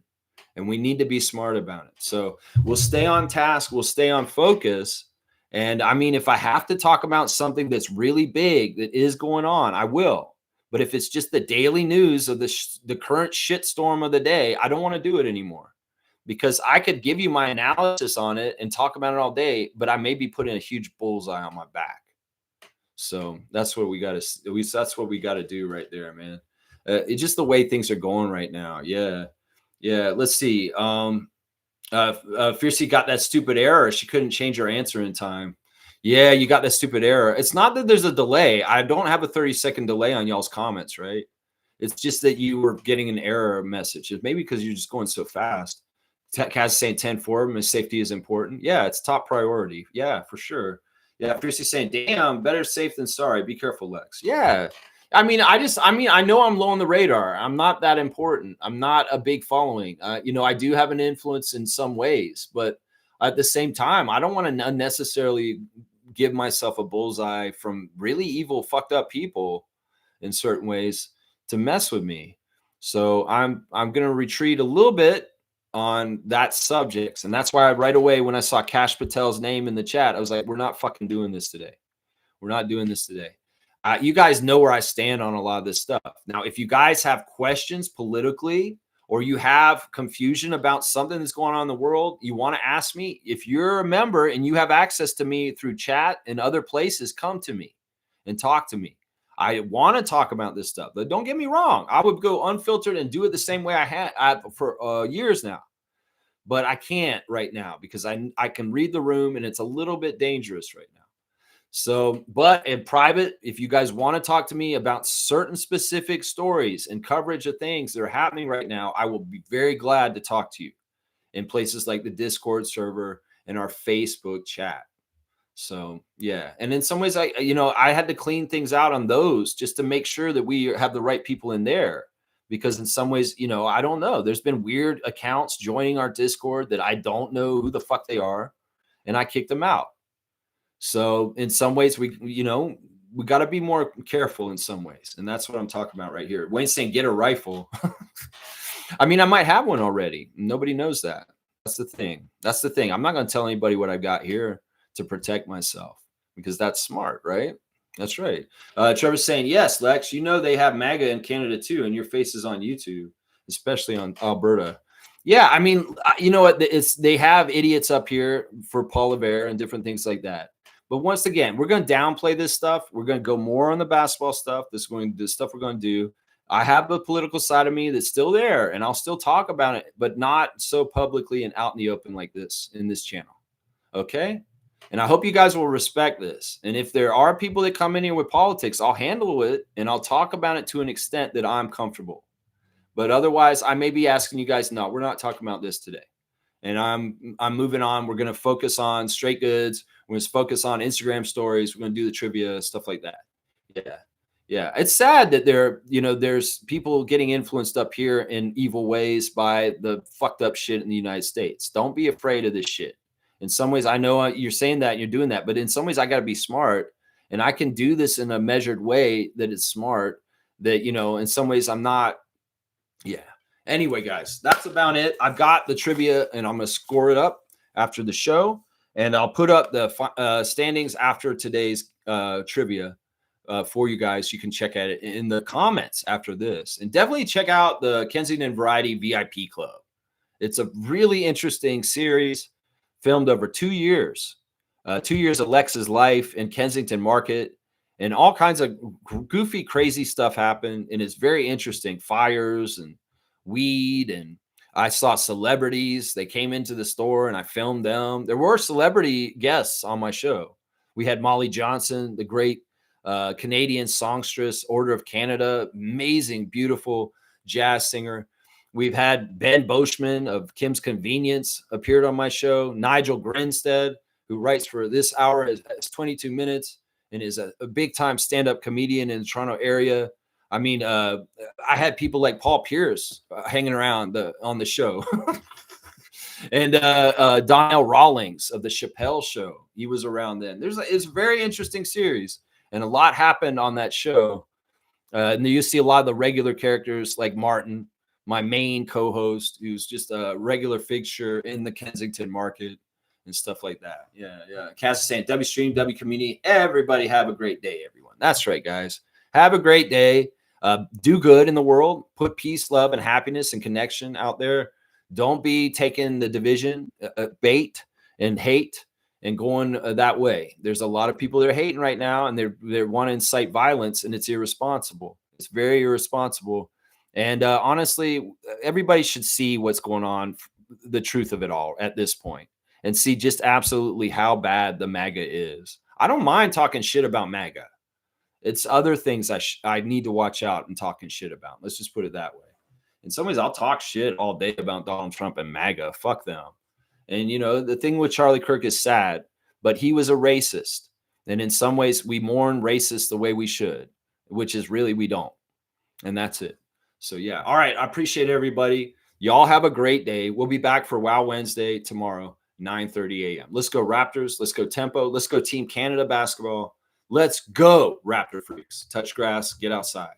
and we need to be smart about it. So we'll stay on task. We'll stay on focus. And I mean, if I have to talk about something that's really big that is going on, I will. But if it's just the daily news of the current shitstorm of the day, I don't want to do it anymore, because I could give you my analysis on it and talk about it all day, but I may be putting a huge bullseye on my back. So that's what we got to, that's what we got to do right there, man. It's just the way things are going right now. Yeah. Yeah. Let's see. Fiercey got that stupid error. She couldn't change her answer in time. Yeah, you got that stupid error. It's not that there's a delay. I don't have a 30-second delay on y'all's comments, right? It's just that you were getting an error message. It's maybe because you're just going so fast. Kaz saying 10-4, safety is important. Yeah, it's top priority. Yeah, for sure. Yeah, Fiercey saying, damn, better safe than sorry. Be careful, Lex. Yeah. I mean, I know I'm low on the radar. I'm not that important. I'm not a big following. I do have an influence in some ways, but at the same time, I don't want to unnecessarily give myself a bullseye from really evil, fucked up people in certain ways to mess with me. So I'm going to retreat a little bit on that subject. And that's why right away, when I saw Kash Patel's name in the chat, I was like, we're not fucking doing this today. We're not doing this today. You guys know where I stand on a lot of this stuff. Now, if you guys have questions politically, or you have confusion about something that's going on in the world, you want to ask me, if you're a member and you have access to me through chat and other places, come to me and talk to me. I want to talk about this stuff, but don't get me wrong. I would go unfiltered and do it the same way I had for years now, but I can't right now because I can read the room and it's a little bit dangerous right now. So, but in private, if you guys want to talk to me about certain specific stories and coverage of things that are happening right now, I will be very glad to talk to you in places like the Discord server and our Facebook chat. So, yeah. And in some ways, I had to clean things out on those just to make sure that we have the right people in there. Because in some ways, I don't know. There's been weird accounts joining our Discord that I don't know who the fuck they are, and I kicked them out. So in some ways, we got to be more careful in some ways. And that's what I'm talking about right here. Wayne's saying, get a rifle. I mean, I might have one already. Nobody knows that. That's the thing. I'm not going to tell anybody what I got here to protect myself, because that's smart, right? That's right. Trevor's saying, yes, Lex, they have MAGA in Canada too, and your face is on YouTube, especially on Alberta. Yeah, I mean, you know what? They have idiots up here for Paul Levere and different things like that. But once again, we're going to downplay this stuff. We're going to go more on the basketball stuff. This stuff we're going to do. I have the political side of me that's still there, and I'll still talk about it, but not so publicly and out in the open like this in this channel. Okay? And I hope you guys will respect this. And if there are people that come in here with politics, I'll handle it, and I'll talk about it to an extent that I'm comfortable. But otherwise, I may be asking you guys, no, we're not talking about this today. And I'm moving on. We're going to focus on straight goods. We're going to focus on Instagram stories. We're going to do the trivia, stuff like that. Yeah. Yeah. It's sad that there's people getting influenced up here in evil ways by the fucked up shit in the United States. Don't be afraid of this shit. In some ways, I know you're saying that and you're doing that, but in some ways I got to be smart, and I can do this in a measured way that is smart. that, you know, in some ways I'm not. Yeah. Anyway, guys, that's about it. I've got the trivia and I'm going to score it up after the show. And I'll put up the standings after today's trivia for you guys. You can check at it in the comments after this. And definitely check out the Kensington Variety VIP Club. It's a really interesting series filmed over 2 years. 2 years of Lex's life in Kensington Market. And all kinds of goofy, crazy stuff happened. And it's very interesting. Fires and weed. And I saw celebrities. They came into the store and I filmed them. There were celebrity guests on my show. We had Molly Johnson, the great Canadian songstress, Order of Canada, amazing, beautiful jazz singer. We've had Ben Boschman of Kim's Convenience appeared on my show. Nigel Grinstead, who writes for This Hour, it's 22 minutes and is a big-time stand-up comedian in the Toronto area. I mean, I had people like Paul Pierce hanging around on the show. And Donnell Rawlings of the Chappelle Show. He was around then. It's a very interesting series. And a lot happened on that show. And you see a lot of the regular characters like Martin, my main co-host, who's just a regular fixture in the Kensington Market and stuff like that. Yeah. Cass is saying, W Stream, W Community. Everybody have a great day, everyone. That's right, guys. Have a great day. Do good in the world. Put peace, love, and happiness and connection out there. Don't be taking the division, bait, and hate and going that way. There's a lot of people that are hating right now, and they want to incite violence, and it's irresponsible. It's very irresponsible. And honestly, everybody should see what's going on, the truth of it all at this point, and see just absolutely how bad the MAGA is. I don't mind talking shit about MAGA. It's other things I need to watch out and talking shit about. Let's just put it that way. In some ways, I'll talk shit all day about Donald Trump and MAGA. Fuck them. And, you know, the thing with Charlie Kirk is sad, but he was a racist. And in some ways, we mourn racists the way we should, which is really we don't. And that's it. So, yeah. All right. I appreciate everybody. Y'all have a great day. We'll be back for Wow Wednesday tomorrow, 9:30 a.m. Let's go Raptors. Let's go Tempo. Let's go Team Canada basketball. Let's go Raptor Freaks. Touch grass. Get outside.